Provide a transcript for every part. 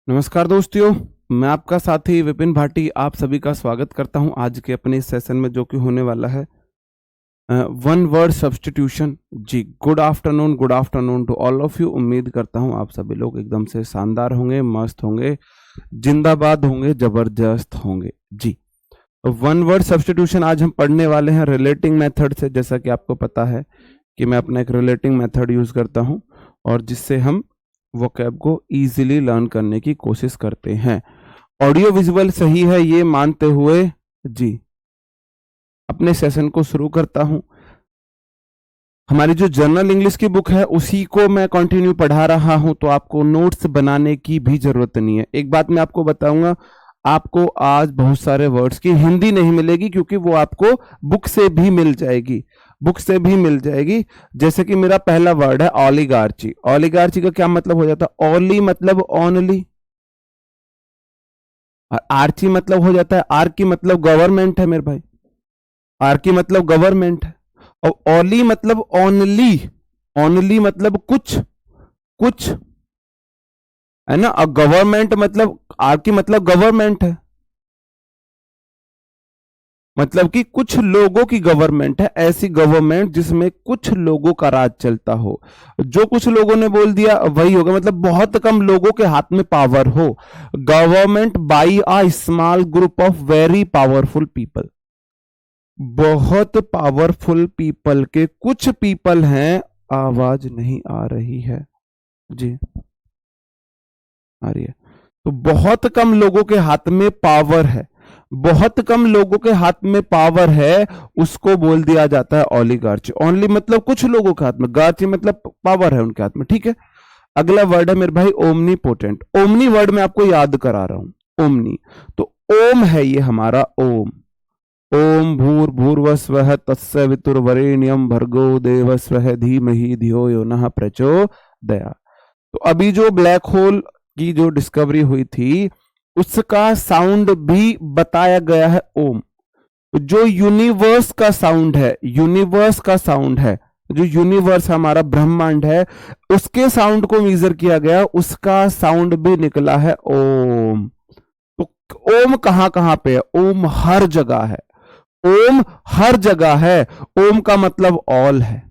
नमस्कार दोस्तों, मैं आपका साथी विपिन भाटी आप सभी का स्वागत करता हूं आज के अपने इस सेशन में जो कि होने वाला है वन वर्ड सब्स्टिट्यूशन। जी good afternoon to all of you. उम्मीद करता हूं आप सभी लोग एकदम से शानदार होंगे, मस्त होंगे, जिंदाबाद होंगे, जबरदस्त होंगे। जी वन वर्ड सब्स्टिट्यूशन आज हम पढ़ने वाले हैं रिलेटिंग मेथड से। जैसा कि आपको पता है कि मैं अपना एक रिलेटिंग मेथड यूज करता हूं और जिससे हम वोकैब को इजीली लर्न करने की कोशिश करते हैं। ऑडियो विजुअल सही है ये मानते हुए जी अपने सेशन को शुरू करता हूं। हमारी जो जर्नल इंग्लिश की बुक है उसी को मैं कंटिन्यू पढ़ा रहा हूं, तो आपको नोट्स बनाने की भी जरूरत नहीं है। एक बात मैं आपको बताऊंगा, आपको आज बहुत सारे वर्ड्स की हिंदी नहीं मिलेगी क्योंकि वो आपको बुक से भी मिल जाएगी, बुक से भी मिल जाएगी। जैसे कि मेरा पहला वर्ड है ओलिगार्ची। ओलिगार्ची का क्या मतलब हो जाता है? ओली मतलब ओनली, और आर्ची मतलब हो जाता है, आर की मतलब गवर्नमेंट है मेरे भाई, आर की मतलब गवर्नमेंट है। और ओली मतलब ओनली, ओनली मतलब कुछ कुछ है ना। और गवर्नमेंट मतलब आर की मतलब गवर्नमेंट है, मतलब कि कुछ लोगों की गवर्नमेंट है, ऐसी गवर्नमेंट जिसमें कुछ लोगों का राज चलता हो। जो कुछ लोगों ने बोल दिया वही होगा, मतलब बहुत कम लोगों के हाथ में पावर हो। Government by a small group of very powerful people. बहुत पावरफुल पीपल के कुछ पीपल हैं। आवाज नहीं आ रही है जी, आ रही है। तो बहुत कम लोगों के हाथ में पावर है, बहुत कम लोगों के हाथ में पावर है, उसको बोल दिया जाता है ओलिगार्ची। ओनली मतलब कुछ लोगों के हाथ में, गार्ची मतलब पावर है उनके हाथ में। ठीक है, अगला वर्ड है मेरे भाई ओमनी पोटेंट। ओमनी वर्ड में आपको याद करा रहा हूं, ओमनी तो ओम है ये हमारा ओम। ओम भूर भूर्वस्वः तस्य वितुर्वरेण्यम भर्गो देवस्वः धीमहि धियो यो नः प्रचोदयात्। तो अभी जो ब्लैक होल की जो डिस्कवरी हुई थी उसका साउंड भी बताया गया है ओम। जो यूनिवर्स का साउंड है, यूनिवर्स का साउंड है, जो यूनिवर्स हमारा ब्रह्मांड है उसके साउंड को मेजर किया गया, उसका साउंड भी निकला है ओम। तो ओम कहां कहां पे है? ओम हर जगह है, ओम हर जगह है। ओम का मतलब ऑल है,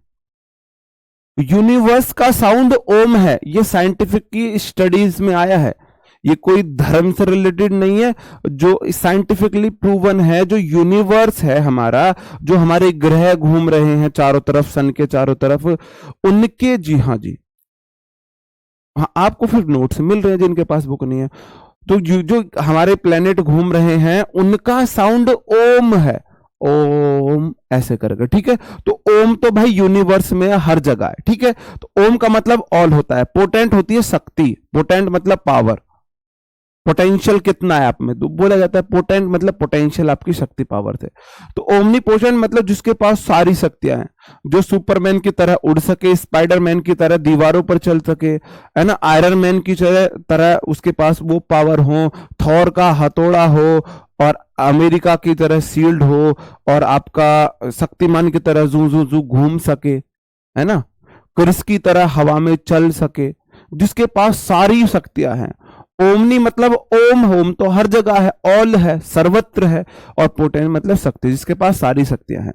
यूनिवर्स का साउंड ओम है। ये साइंटिफिक की स्टडीज में आया है, ये कोई धर्म से रिलेटेड नहीं है, जो साइंटिफिकली प्रूवन है। जो यूनिवर्स है हमारा, जो हमारे ग्रह घूम रहे हैं चारों तरफ, सन के चारों तरफ, उनके जी हाँ जी हाँ, आपको फिर नोट्स मिल रहे हैं जिनके पास बुक नहीं है। तो जो हमारे प्लेनेट घूम रहे हैं उनका साउंड ओम है, ओम ऐसे करके। ठीक है, तो ओम तो भाई यूनिवर्स में हर जगह है। ठीक है, तो ओम का मतलब ऑल होता है। पोटेंट होती है शक्ति, पोटेंट मतलब पावर, पोटेंशियल कितना है आप में, तो बोला जाता है पोटेंट मतलब पोटेंशियल आपकी शक्ति, पावर से। तो ओमनी पोटेंट मतलब जिसके पास सारी शक्तियां हैं, जो सुपरमैन की तरह उड़ सके, स्पाइडरमैन की तरह दीवारों पर चल सके, है ना, आयरन मैन की तरह उसके पास वो पावर हो, थॉर का हथौड़ा हो, और अमेरिका की तरह शील्ड हो, और आपका शक्तिमान की तरह जू जू जू घूम सके, है ना, क्रिस की तरह हवा में चल सके, जिसके पास सारी शक्तियां हैं। ओमनी मतलब ओम, होम तो हर जगह है, ऑल है, सर्वत्र है। और पोटेंट मतलब शक्ति, जिसके पास सारी शक्तियां हैं।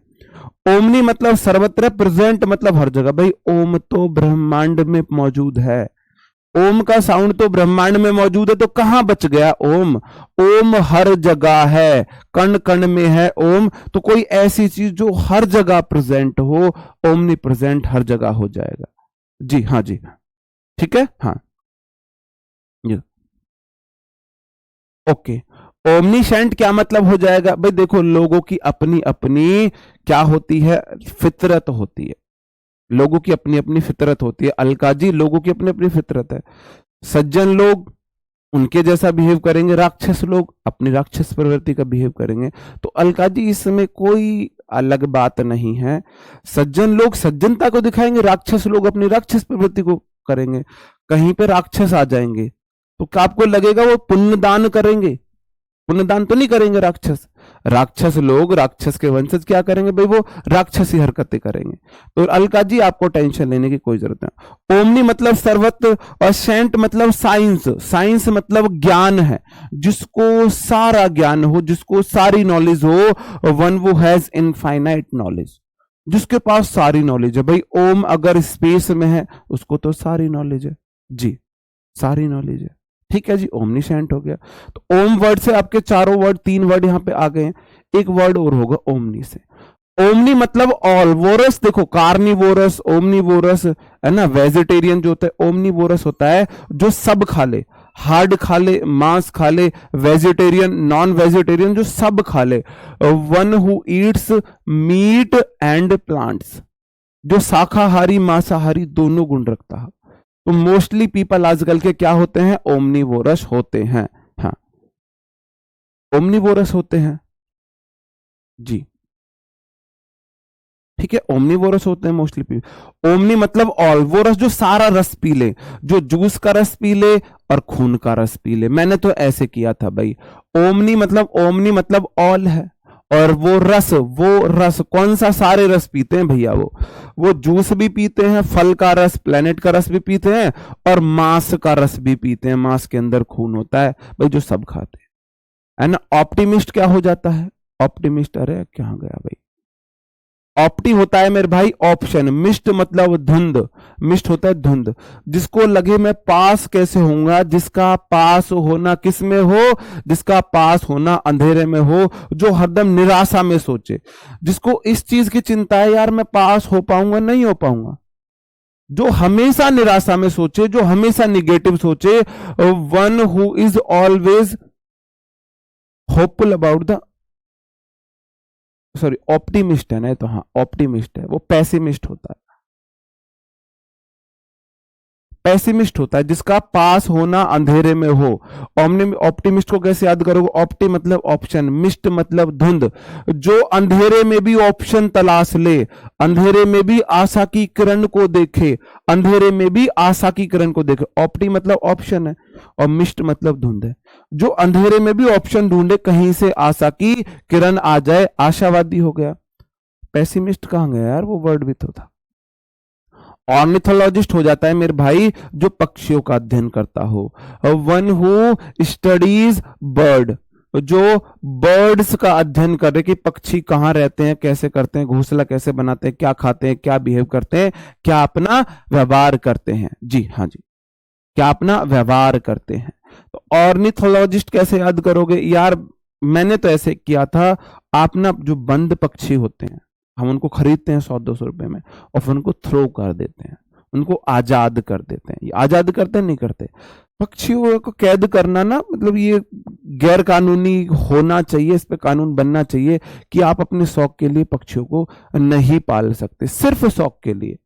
ओमनी मतलब सर्वत्र, प्रेजेंट मतलब हर जगह। भाई ओम तो ब्रह्मांड में मौजूद है, ओम का साउंड तो ब्रह्मांड में मौजूद है, तो कहां बच गया ओम? ओम हर जगह है, कण कण में है ओम। तो कोई ऐसी चीज जो हर जगह प्रेजेंट हो, ओमनी प्रेजेंट हर जगह हो जाएगा। जी हाँ जी, ठीक है, हाँ ओके। ओमनीसेंट क्या मतलब हो जाएगा? भाई देखो, लोगों की अपनी अपनी क्या होती है, फितरत होती है। लोगों की अपनी अपनी फितरत होती है अलका जी, लोगों की अपनी अपनी फितरत है। सज्जन लोग उनके जैसा बिहेव करेंगे, राक्षस लोग अपनी राक्षस प्रवृत्ति का बिहेव करेंगे। तो अलका जी इसमें कोई अलग बात नहीं है। सज्जन लोग सज्जनता को दिखाएंगे, राक्षस लोग अपनी राक्षस प्रवृत्ति को करेंगे। कहीं पे राक्षस आ जाएंगे तो क्या आपको लगेगा वो पुण्य दान करेंगे? पुण्यदान तो नहीं करेंगे राक्षस। राक्षस लोग, राक्षस के वंशज क्या करेंगे भाई, वो राक्षसी हरकतें करेंगे। तो अलका जी आपको टेंशन लेने की कोई जरूरत नहीं। ओमनी मतलब सर्वत्र, और सेंट मतलब साइंस। साइंस मतलब ज्ञान है, जिसको सारा ज्ञान हो, जिसको सारी नॉलेज हो। वन वो हैज इनफाइनाइट नॉलेज, जिसके पास सारी नॉलेज है। भाई ओम अगर स्पेस में है उसको तो सारी नॉलेज है जी, सारी नॉलेज है। ठीक है जी, ओमनीसेंट हो गया। तो ओम वर्ड से आपके चारों वर्ड, 3 वर्ड यहां पे आ गए हैं। एक वर्ड और होगा ओमनी से। ओमनी मतलब ऑल। वोरस देखो, कार्निवोरस, ओमनीवोरस है ना। वेजिटेरियन जो होता है, ओमनीवोरस होता है जो सब खा ले, हार्ड खा ले, मांस खा ले। वेजिटेरियन, नॉन वेजिटेरियन जो सब खा ले। One who eats meat and plants, जो शाकाहारी मांसाहारी दोनों गुण रखता है। तो मोस्टली पीपल आजकल के क्या होते हैं, ओमनीवोरस होते हैं। हाँ, ओमनीवोरस होते हैं जी, ठीक है, ओमनीवोरस होते हैं मोस्टली पीपल। ओमनी मतलब ऑल, वो रस जो सारा रस पी ले, जो जूस का रस पी ले और खून का रस पी ले। मैंने तो ऐसे किया था भाई। ओमनी मतलब ऑल है, और वो रस कौन सा, सारे रस पीते हैं भैया। वो जूस भी पीते हैं, फल का रस, प्लेनेट का रस भी पीते हैं, और मांस का रस भी पीते हैं। मांस के अंदर खून होता है भाई, जो सब खाते हैं, है ना। ऑप्टिमिस्ट क्या हो जाता है, ऑप्टिमिस्ट, अरे क्या गया भाई, ऑप्टी होता है मेरे भाई ऑप्शन। मिस्ट मतलब धुंध, मिस्ट होता है धुंध। जिसको लगे मैं पास कैसे होऊंगा, जिसका पास होना किस में हो, जिसका पास होना अंधेरे में हो, जो हरदम निराशा में सोचे, जिसको इस चीज की चिंता है यार मैं पास हो पाऊंगा नहीं हो पाऊंगा, जो हमेशा निराशा में सोचे, जो हमेशा निगेटिव सोचे। One who is always hopeful about the, sorry optimist है ना, तो हाँ ऑप्टिमिस्ट है। वो पेसिमिस्ट होता है, पेसिमिस्ट होता है जिसका पास होना अंधेरे में हो। ऑप्टिमिस्ट को कैसे याद करोगे, ऑप्टी मतलब ऑप्शन, मिस्ट मतलब धुंध, जो अंधेरे में भी ऑप्शन तलाश ले, अंधेरे में भी आशा की किरण को देखे, अंधेरे में भी आशा की किरण को देखे। ऑप्टी मतलब ऑप्शन है, और मिस्ट मतलब धुंध है, जो अंधेरे में भी ऑप्शन ढूंढे, कहीं से आशा की किरण आ जाए, आशावादी हो गया। पेसिमिस्ट कहां गया यार, वो वर्ड भी तो था। ऑर्निथोलॉजिस्ट हो जाता है मेरे भाई जो पक्षियों का अध्ययन करता हो। वन हु स्टडीज बर्ड, जो बर्ड्स का अध्ययन करे कि पक्षी कहां रहते हैं, कैसे करते हैं, घोंसला कैसे बनाते हैं, क्या खाते हैं, क्या बिहेव करते हैं, क्या अपना व्यवहार करते हैं। जी हाँ जी, क्या अपना व्यवहार करते हैं। तो ऑर्निथोलॉजिस्ट कैसे याद करोगे यार, मैंने तो ऐसे किया था। आप ना जो बंद पक्षी होते हैं, हम उनको खरीदते हैं 100-200 रुपए में, और फिर उनको थ्रो कर देते हैं, उनको आजाद कर देते हैं। आजाद करते हैं नहीं करते, पक्षियों को कैद करना ना, मतलब ये गैर कानूनी होना चाहिए। इस पे कानून बनना चाहिए कि आप अपने शौक के लिए पक्षियों को नहीं पाल सकते, सिर्फ शौक के लिए,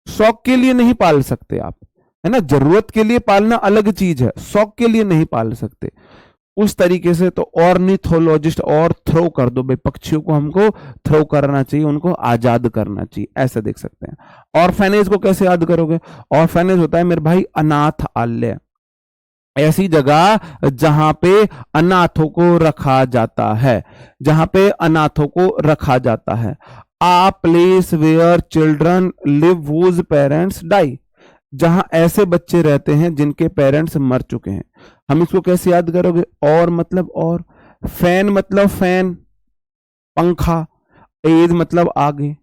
शौक के लिए नहीं पाल सकते आप, है ना। जरूरत के लिए पालना अलग चीज है, शौक के लिए नहीं पाल सकते उस तरीके से। तो ऑर्निथोलॉजिस्ट, और थ्रो कर दो भाई, पक्षियों को हमको थ्रो करना चाहिए, उनको आजाद करना चाहिए, ऐसा देख सकते हैं। ऑर्फेनेज को कैसे याद करोगे, ऑर्फेनेज होता है मेरे भाई अनाथ आलय, ऐसी जगह जहां पे अनाथों को रखा जाता है, जहां पे अनाथों को रखा जाता है। A place where children live whose parents die, जहां ऐसे बच्चे रहते हैं जिनके पेरेंट्स मर चुके हैं। हम इसको कैसे याद करोगे, और मतलब और, फैन मतलब फैन पंखा, एज मतलब आगे।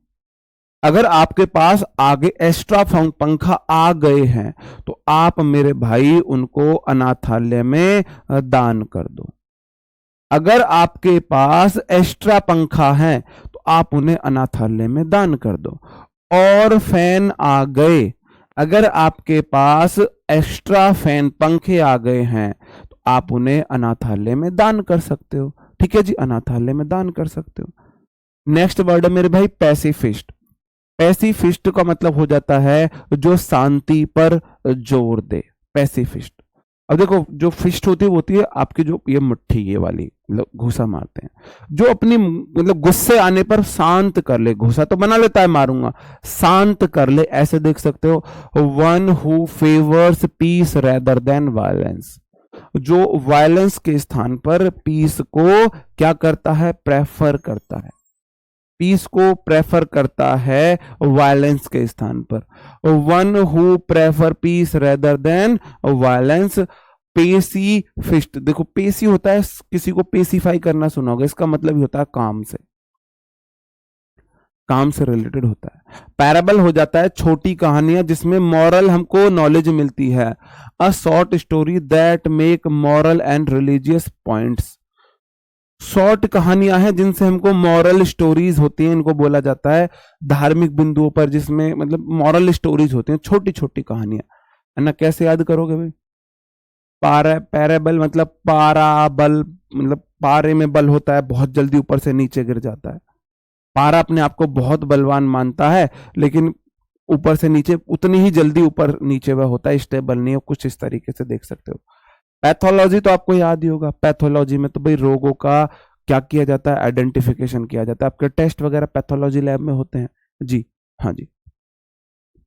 अगर आपके पास आगे एक्स्ट्रा पंखा आ गए हैं तो आप मेरे भाई उनको अनाथालय में दान कर दो। अगर आपके पास एक्स्ट्रा पंखा है तो आप उन्हें अनाथालय में दान कर दो। और फैन आ गए, अगर आपके पास एक्स्ट्रा फैन पंखे आ गए हैं तो आप उन्हें अनाथालय में दान कर सकते हो। ठीक है जी, अनाथालय में दान कर सकते हो। नेक्स्ट वर्ड है मेरे भाई पैसिफिस्ट। पैसिफिस्ट का मतलब हो जाता है जो शांति पर जोर दे, पैसिफिस्ट। अब देखो जो फिस्ट होती है आपकी, जो ये मुट्ठी ये वाली, मतलब घुसा मारते हैं, जो अपनी मतलब गुस्से आने पर शांत कर ले, घुसा तो बना लेता है मारूंगा, शांत कर ले, ऐसे देख सकते हो। One who favours peace rather than violence, जो वायलेंस के स्थान पर पीस को क्या करता है, प्रेफर करता है, पीस को प्रेफर करता है वायलेंस के स्थान पर। One who prefer peace rather than violence, pacifist. देखो पेसी होता है किसी को पेसिफाई करना, सुना होगा, इसका मतलब ही होता है काम से, काम से रिलेटेड होता है। पैराबल हो जाता है छोटी कहानियां जिसमें मॉरल हमको नॉलेज मिलती है। A short story that make moral and religious points. Short कहानियां हैं जिनसे हमको मॉरल स्टोरीज होती हैं, इनको बोला जाता है धार्मिक बिंदुओं पर, जिसमें मतलब मॉरल स्टोरीज होती हैं, छोटी छोटी कहानियां, है ना। कैसे याद करोगे भाई, पैराबल मतलब पारा बल, मतलब पारे में बल होता है, बहुत जल्दी ऊपर से नीचे गिर जाता है। पारा अपने आप को बहुत बलवान मानता है, लेकिन ऊपर से नीचे उतनी ही जल्दी ऊपर नीचे वह होता है, स्टेबल नहीं है, कुछ इस तरीके से देख सकते हो। पैथोलॉजी तो आपको याद ही होगा, पैथोलॉजी में तो भाई रोगों का क्या किया जाता है, आइडेंटिफिकेशन किया जाता है। आपके टेस्ट वगैरह पैथोलॉजी लैब में होते हैं जी, हाँ जी।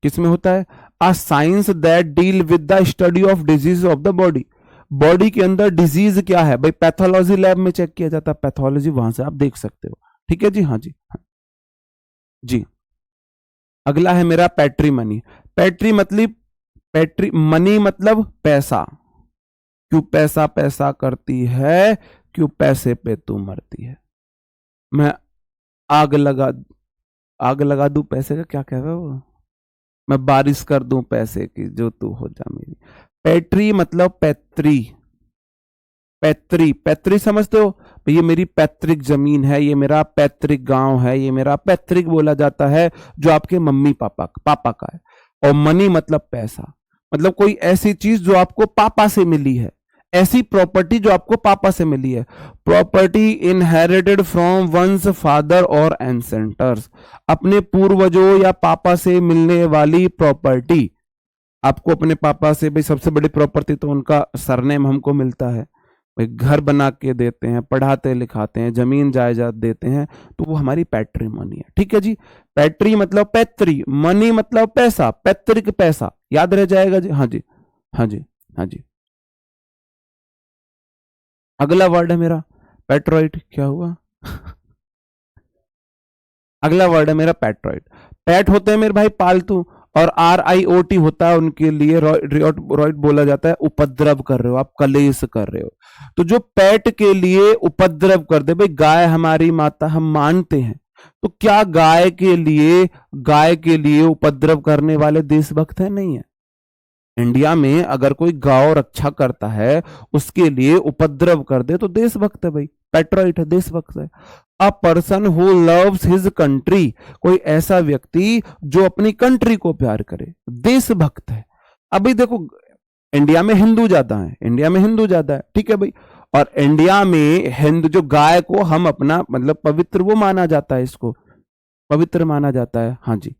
किस में होता है, a science that deal with the study of disease of the body. Body के अंदर डिजीज क्या है भाई, पैथोलॉजी लैब में चेक किया जाता है, पैथोलॉजी वहां से आप देख सकते हो, ठीक है जी, हाँ जी, हाँ जी। अगला है मेरा पैट्रीमनी। पैट्री मनी मतलब पैसा। क्यों पैसा पैसा करती है, क्यों पैसे पे तू मरती है। मैं आग लगा दूं पैसे का, क्या कह रहे हो, मैं बारिश कर दूं पैसे की, जो तू हो जा मेरी। पैट्री मतलब पैतरी, पैतरी पैतरी समझते हो, ये मेरी पैतृक जमीन है, ये मेरा पैतृक गांव है, ये मेरा पैतृक बोला जाता है जो आपके मम्मी पापा का है। और मनी मतलब पैसा, मतलब कोई ऐसी चीज जो आपको पापा से मिली है, ऐसी प्रॉपर्टी जो आपको पापा से मिली है। Property inherited from once father और एंसेंटर्स, अपने पूर्वजों या पापा से मिलने वाली प्रॉपर्टी। आपको अपने पापा से भाई सबसे बड़ी प्रॉपर्टी तो उनका सरनेम हमको मिलता है, भाई घर बना के देते हैं, पढ़ाते लिखाते हैं, जमीन जायदाद देते हैं, तो वो हमारी पैट्रीमनी है, ठीक है जी। पैट्री मतलब पैतरी, मनी मतलब पैसा, पैतृक पैसा, याद रह जाएगा जी, हाँ जी, हाँ जी, हाँ जी। अगला वर्ड है मेरा पेट्रॉइड, क्या हुआ अगला वर्ड है मेरा पेट्रॉइड। पैट होते हैं मेरे भाई पालतू, और RIOT होता है उनके लिए, रॉइड बोला जाता है उपद्रव कर रहे हो आप, कलेश कर रहे हो। तो जो पेट के लिए उपद्रव कर दे, भाई गाय हमारी माता हम मानते हैं, तो क्या गाय के लिए उपद्रव करने वाले देशभक्त है, नहीं है। इंडिया में अगर कोई गौ रक्षा करता है, उसके लिए उपद्रव कर दे, तो देशभक्त है भाई, पैट्रियट है, देशभक्त है। A person who loves his country, कोई ऐसा व्यक्ति जो अपनी कंट्री को प्यार करे, देशभक्त है। अभी देखो इंडिया में हिंदू ज्यादा है, ठीक है भाई, और इंडिया में हिंदू जो गाय को हम अपना मतलब पवित्र वो माना जाता है, इसको पवित्र माना जाता है, हाँ जी।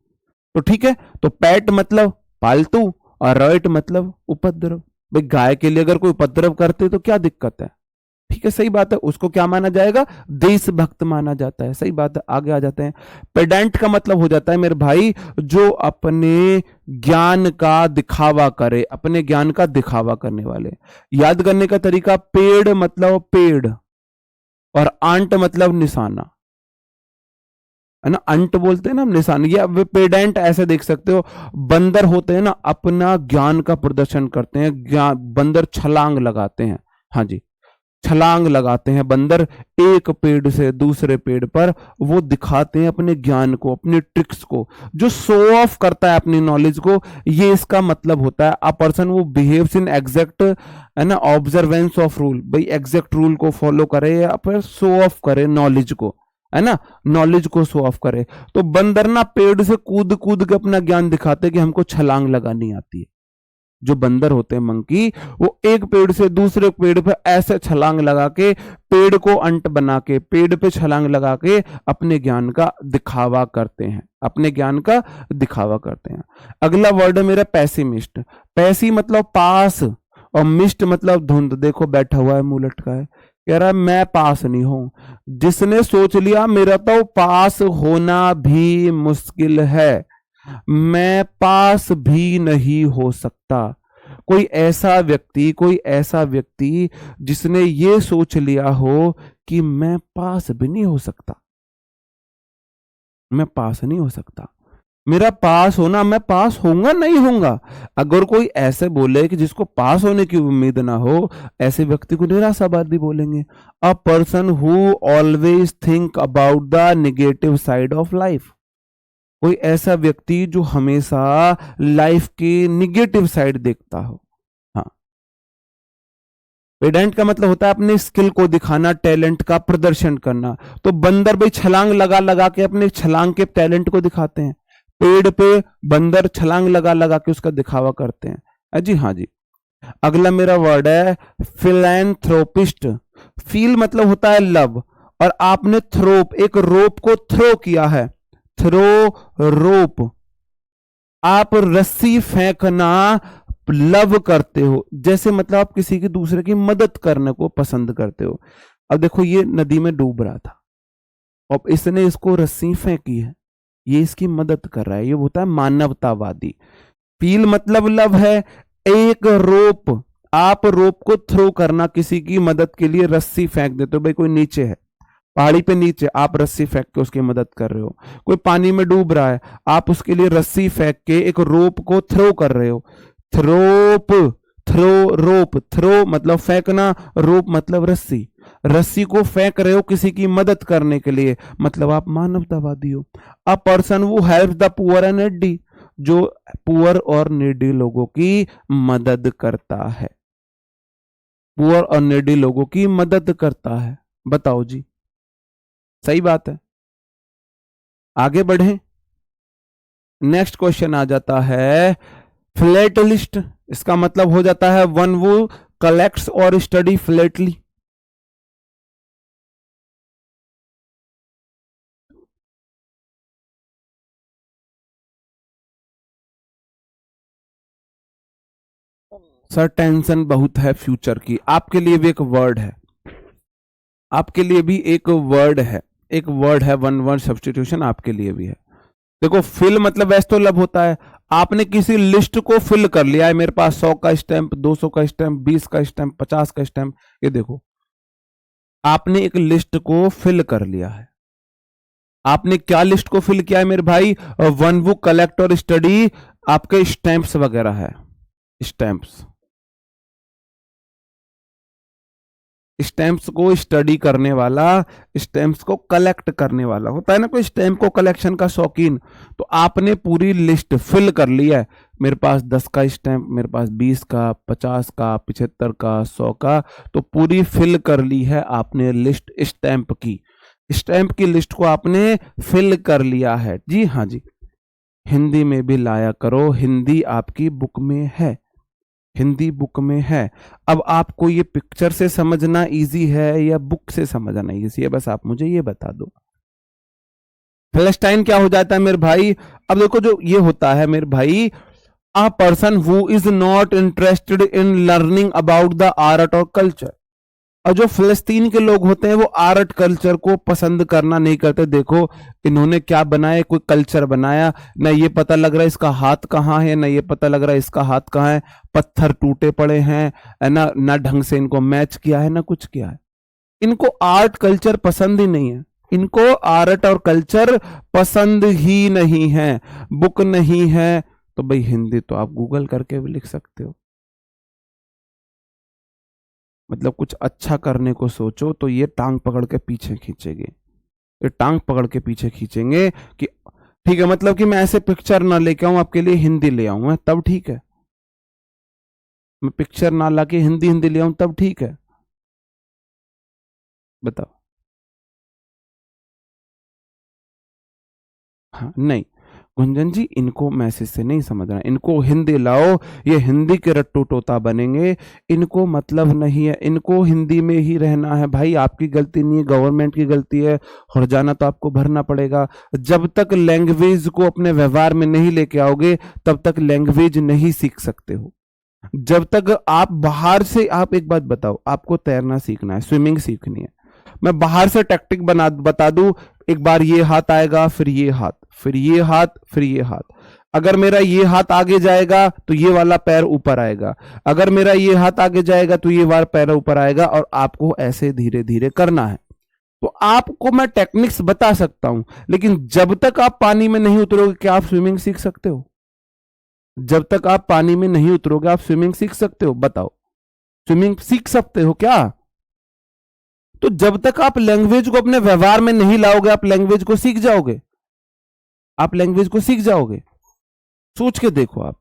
तो ठीक है, तो पैट मतलब पालतू और रॉइट मतलब उपद्रव। भाई गाय के लिए अगर कोई उपद्रव करते तो क्या दिक्कत है, ठीक है, सही बात है, उसको क्या माना जाएगा, देशभक्त माना जाता है, सही बात है। आगे आ जाते हैं। पेडेंट का मतलब हो जाता है मेरे भाई जो अपने ज्ञान का दिखावा करे, अपने ज्ञान का दिखावा करने वाले। याद करने का तरीका, पेड़ मतलब पेड़ और आंट मतलब निशाना, है ना, अंट बोलते हैं ना हम निशान, या पेडेंट ऐसे देख सकते हो। बंदर होते हैं ना, अपना ज्ञान का प्रदर्शन करते हैं, ज्ञान, बंदर छलांग लगाते हैं, हाँ जी, छलांग लगाते हैं बंदर, एक पेड़ से दूसरे पेड़ पर, वो दिखाते हैं अपने ज्ञान को, अपने ट्रिक्स को, जो शो ऑफ करता है अपनी नॉलेज को, ये इसका मतलब होता है। अ पर्सन वो बिहेव्स इन एग्जैक्ट, है ना, ऑब्जर्वेंस ऑफ रूल, भाई एग्जैक्ट रूल को फॉलो करे या फिर शो ऑफ करे नॉलेज को, है ना, नॉलेज को शो ऑफ करे। तो बंदर ना पेड़ से कूद कूद के अपना ज्ञान दिखाते कि हमको छलांग लगानी आती है। जो बंदर होते हैं मंकी, वो एक पेड़ से दूसरे पेड़ पे ऐसे छलांग लगा के, पेड़ को अंट बना के, पेड़ पे छलांग लगा के अपने ज्ञान का दिखावा करते हैं, अपने ज्ञान का दिखावा करते हैं। अगला वर्ड है मेरा पैसिमिस्ट। पैसी मतलब पास और मिस्ट मतलब धुंध। देखो बैठा हुआ है, मुंह लटका है, कह रहा है मैं पास नहीं हूं। जिसने सोच लिया मेरा तो पास होना भी मुश्किल है, मैं पास भी नहीं हो सकता, कोई ऐसा व्यक्ति जिसने ये सोच लिया हो कि मैं पास भी नहीं हो सकता, मैं पास नहीं हो सकता, मेरा पास होना, मैं पास होऊंगा नहीं होऊंगा। अगर कोई ऐसे बोले कि जिसको पास होने की उम्मीद ना हो, ऐसे व्यक्ति को निराशावादी बोलेंगे। A person who always think about the negative side of life, कोई ऐसा व्यक्ति जो हमेशा लाइफ की निगेटिव साइड देखता हो। हाँ, पेडेंट का मतलब होता है अपने स्किल को दिखाना, टैलेंट का प्रदर्शन करना। तो बंदर भाई छलांग लगा लगा के अपने छलांग के टैलेंट को दिखाते हैं, पेड़ पे बंदर छलांग लगा लगा के उसका दिखावा करते हैं। जी हाँ जी। अगला मेरा वर्ड है फिलैंथ्रोपिस्ट। फील मतलब होता है लव, और आपने थ्रोप, एक रोप को थ्रो किया है, थ्रो रोप, आप रस्सी फेंकना लव करते हो, जैसे मतलब आप किसी की दूसरे की मदद करने को पसंद करते हो। अब देखो ये नदी में डूब रहा था, अब इसने इसको रस्सी फेंकी है, ये इसकी मदद कर रहा है, ये होता है मानवतावादी। फील मतलब लव है, एक रोप, आप रोप को थ्रो करना, किसी की मदद के लिए रस्सी फेंक देते हो। भाई कोई नीचे है, पहाड़ी पे नीचे, आप रस्सी फेंक के उसकी मदद कर रहे हो। कोई पानी में डूब रहा है, आप उसके लिए रस्सी फेंक के एक रोप को थ्रो कर रहे हो। थ्रोप, थ्रो रोप, थ्रो मतलब फेंकना, रोप मतलब रस्सी, रस्सी को फेंक रहे हो किसी की मदद करने के लिए, मतलब आप मानवतावादी हो। अ पर्सन वो help the poor and needy, जो पुअर और नीडी लोगों की मदद करता है, पुअर और नीडी लोगों की मदद करता है। बताओ जी, सही बात है। आगे बढ़े, नेक्स्ट क्वेश्चन आ जाता है फिलेटलिस्ट। इसका मतलब हो जाता है वन वो कलेक्ट्स और स्टडी फ्लेटली। सर टेंशन बहुत है फ्यूचर की, आपके लिए भी एक वर्ड है, आपके लिए भी एक वर्ड है, एक वर्ड है, वन वर्ड सब्स्टिट्यूशन आपके लिए भी है। देखो फिल मतलब वैसे तो लब होता है, आपने किसी लिस्ट को फिल कर लिया है, मेरे पास 100 का स्टैंप, 200 का स्टैंप, 20 का स्टैंप, 50 का स्टैंप, ये देखो आपने एक लिस्ट को फिल कर लिया है। आपने क्या लिस्ट को फिल किया है मेरे भाई? वन बुक कलेक्ट और स्टडी, आपके स्टैंप्स वगैरह है, स्टैंप्स, स्टैंप्स को स्टडी करने वाला, स्टैंप्स को कलेक्ट करने वाला होता है ना कोई स्टैंप को कलेक्शन का शौकीन। तो आपने पूरी लिस्ट फिल कर ली है, मेरे पास 10 का स्टैंप, मेरे पास 20 का, 50 का, 75 का, 100 का, तो पूरी फिल कर ली है आपने लिस्ट स्टैंप की, स्टैंप की लिस्ट को आपने फिल कर लिया है। जी हाँ जी, हिंदी में भी लाया करो, हिंदी आपकी बुक में है, हिंदी बुक में है। अब आपको ये पिक्चर से समझना इजी है या बुक से समझना इजी है, बस आप मुझे ये बता दो। फिलिस्टाइन क्या हो जाता है मेरे भाई? अब देखो जो ये होता है मेरे भाई, a person who is not interested in learning about the art और कल्चर। और जो फिलिस्तीन के लोग होते हैं वो आर्ट कल्चर को पसंद करना नहीं करते। देखो इन्होंने क्या बनाया, कोई कल्चर बनाया, ना ये पता लग रहा है इसका हाथ कहाँ है, ना ये पता लग रहा है इसका हाथ कहाँ है, पत्थर टूटे पड़े हैं ना, ना ढंग से इनको मैच किया है, ना कुछ किया है। इनको आर्ट कल्चर पसंद ही नहीं है, इनको आर्ट और कल्चर पसंद ही नहीं है। बुक नहीं है तो भाई हिंदी तो आप गूगल करके भी लिख सकते हो। मतलब कुछ अच्छा करने को सोचो तो ये टांग पकड़ के पीछे खींचेंगे, ये टांग पकड़ के पीछे खींचेंगे कि ठीक है, मतलब कि मैं ऐसे पिक्चर ना लेके आऊं आपके लिए, हिंदी ले आऊं तब ठीक है, मैं पिक्चर ना लाके हिंदी हिंदी ले आऊं तब ठीक है, बताओ। हाँ नहीं गुंजन जी, इनको मैसेज से नहीं समझना, इनको हिंदी लाओ, ये हिंदी के रट्टू तोता बनेंगे, इनको मतलब नहीं है, इनको हिंदी में ही रहना है भाई। आपकी गलती नहीं है, गवर्नमेंट की गलती है, हर्जाना तो आपको भरना पड़ेगा। जब तक लैंग्वेज को अपने व्यवहार में नहीं लेके आओगे तब तक लैंग्वेज नहीं सीख सकते हो। जब तक आप बाहर से, आप एक बात बताओ, आपको तैरना सीखना है, स्विमिंग सीखनी है, मैं बाहर से टैक्टिक बता दूं, एक बार ये हाथ आएगा, फिर ये हाथ, फिर ये हाथ, फिर ये हाथ, अगर मेरा ये हाथ आगे जाएगा तो ये वाला पैर ऊपर आएगा, अगर मेरा ये हाथ आगे जाएगा तो ये वाला पैर ऊपर आएगा, और आपको ऐसे धीरे धीरे करना है। तो आपको मैं टेक्निक्स बता सकता हूं, लेकिन जब तक आप पानी में नहीं उतरोगे क्या आप स्विमिंग सीख सकते हो? जब तक आप पानी में नहीं उतरोगे आप स्विमिंग सीख सकते हो? बताओ, स्विमिंग सीख सकते हो क्या? तो जब तक आप लैंग्वेज को अपने व्यवहार में नहीं लाओगे आप लैंग्वेज को सीख जाओगे? आप लैंग्वेज को सीख जाओगे? सोच के देखो आप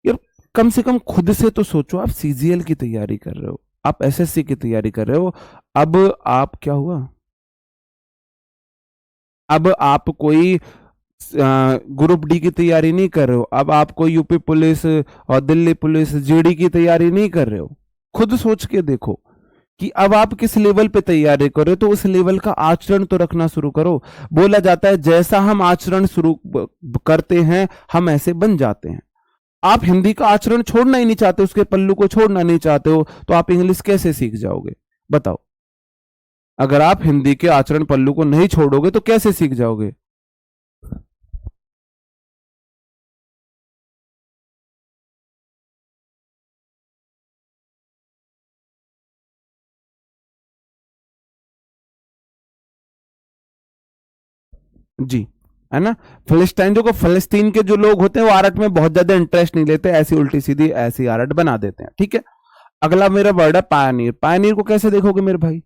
यार, कम से कम खुद से तो सोचो। आप सीजीएल की तैयारी कर रहे हो, आप एसएससी की तैयारी कर रहे हो, अब आप क्या हुआ, अब आप कोई ग्रुप डी की तैयारी नहीं कर रहे हो, अब आप कोई यूपी पुलिस और दिल्ली पुलिस जीडी की तैयारी नहीं कर रहे हो। खुद सोच के देखो कि अब आप किस लेवल पे तैयारी कर रहे हो, तो उस लेवल का आचरण तो रखना शुरू करो। बोला जाता है जैसा हम आचरण शुरू करते हैं हम ऐसे बन जाते हैं। आप हिंदी का आचरण छोड़ना ही नहीं चाहते, उसके पल्लू को छोड़ना नहीं चाहते हो, तो आप इंग्लिश कैसे सीख जाओगे? बताओ, अगर आप हिंदी के आचरण पल्लू को नहीं छोड़ोगे तो कैसे सीख जाओगे? जी, है ना। फिलिस्तीन जो को फिलिस्तीन के जो लोग होते हैं वो आर्ट में बहुत ज्यादा इंटरेस्ट नहीं लेते, ऐसी उल्टी सीधी ऐसी आर्ट बना देते हैं, ठीक है। अगला मेरा वर्ड है पायनीर। पायनीर को कैसे देखोगे मेरे भाई?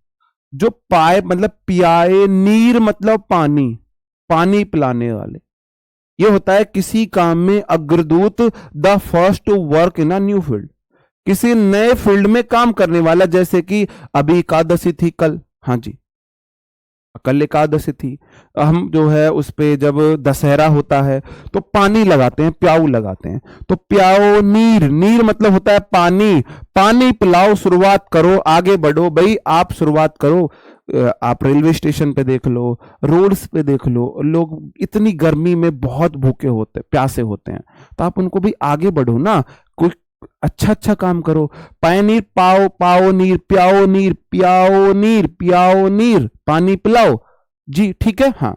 जो पाए मतलब पियाए, नीर मतलब पानी, पानी पिलाने वाले। ये होता है किसी काम में अग्रदूत, the first to work in a new field, किसी नए फील्ड में काम करने वाला। जैसे कि अभी एकादशी थी कल, हाँ जी कल एकादशी थी, हम जो है उस पे जब दशहरा होता है तो पानी लगाते हैं, प्याऊ लगाते हैं। तो प्याओ नीर, नीर मतलब होता है पानी, पानी पिलाओ, शुरुआत करो, आगे बढ़ो भाई, आप शुरुआत करो। आप रेलवे स्टेशन पे देख लो, रोड्स पे देख लो, लोग इतनी गर्मी में बहुत भूखे होते, प्यासे होते हैं, तो आप उनको भी आगे बढ़ो ना, कोई अच्छा अच्छा काम करो। पायनीर, पाओ, पाओ नीर, प्याओ नीर, पियाओ नीर, पियाओ नीर, पानी पिलाओ। जी ठीक है। हाँ,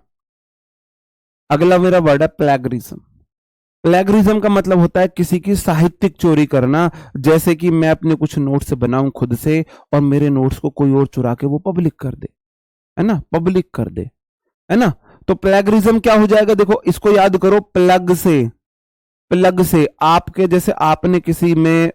अगला मेरा वर्ड है प्लेगरिज्म। प्लेगरिज्म का मतलब होता है किसी की साहित्यिक चोरी करना। जैसे कि मैं अपने कुछ नोट्स बनाऊं खुद से और मेरे नोट्स को कोई और चुरा के वो पब्लिक कर दे, है ना, पब्लिक कर दे, है ना। तो प्लेगरिज्म क्या हो जाएगा? देखो इसको याद करो, प्लग से, प्लग से आपके जैसे आपने किसी में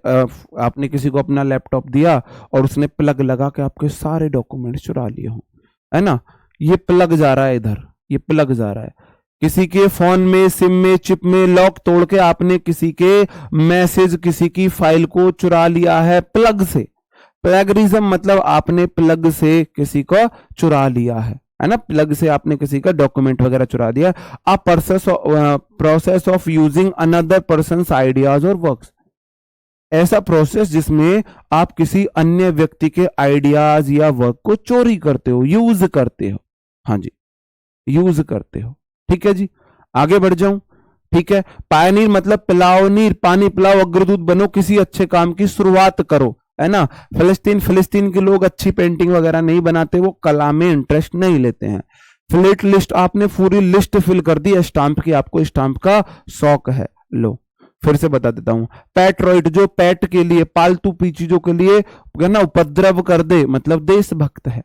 आपने किसी को अपना लैपटॉप दिया और उसने प्लग लगा के आपके सारे डॉक्यूमेंट चुरा लिए हो, है ना। ये प्लग जा रहा है इधर, ये प्लग जा रहा है किसी के फोन में, सिम में, चिप में लॉक तोड़ के आपने किसी के मैसेज, किसी की फाइल को चुरा लिया है प्लग से। प्लेगरिज्म मतलब आपने प्लग से किसी को चुरा लिया है ना, प्लग से आपने किसी का डॉक्यूमेंट वगैरह चुरा दिया। A process of using another persons ideas और वर्क्स, ऐसा प्रोसेस जिसमें आप किसी अन्य व्यक्ति के आइडियाज या वर्क को चोरी करते हो, यूज करते हो। हाँ जी, यूज करते हो, ठीक है जी। आगे बढ़ जाऊं, ठीक है। पायनीर मतलब पिलाओ नीर, पानी पिलाओ, अग्रदूत बनो, किसी अच्छे काम की शुरुआत करो, है ना। फिलिस्तीन के लोग अच्छी पेंटिंग वगैरह नहीं बनाते, वो कला में इंटरेस्ट नहीं लेते हैं। फ्लेट लिस्ट, आपने पूरी लिस्ट फिल कर दी स्टाम्प की, आपको स्टाम्प का शौक है। लो फिर से बता देता हूं, पेट्रोइड जो पेट के लिए, पालतू चीजों के लिए ना उपद्रव कर दे मतलब देशभक्त है।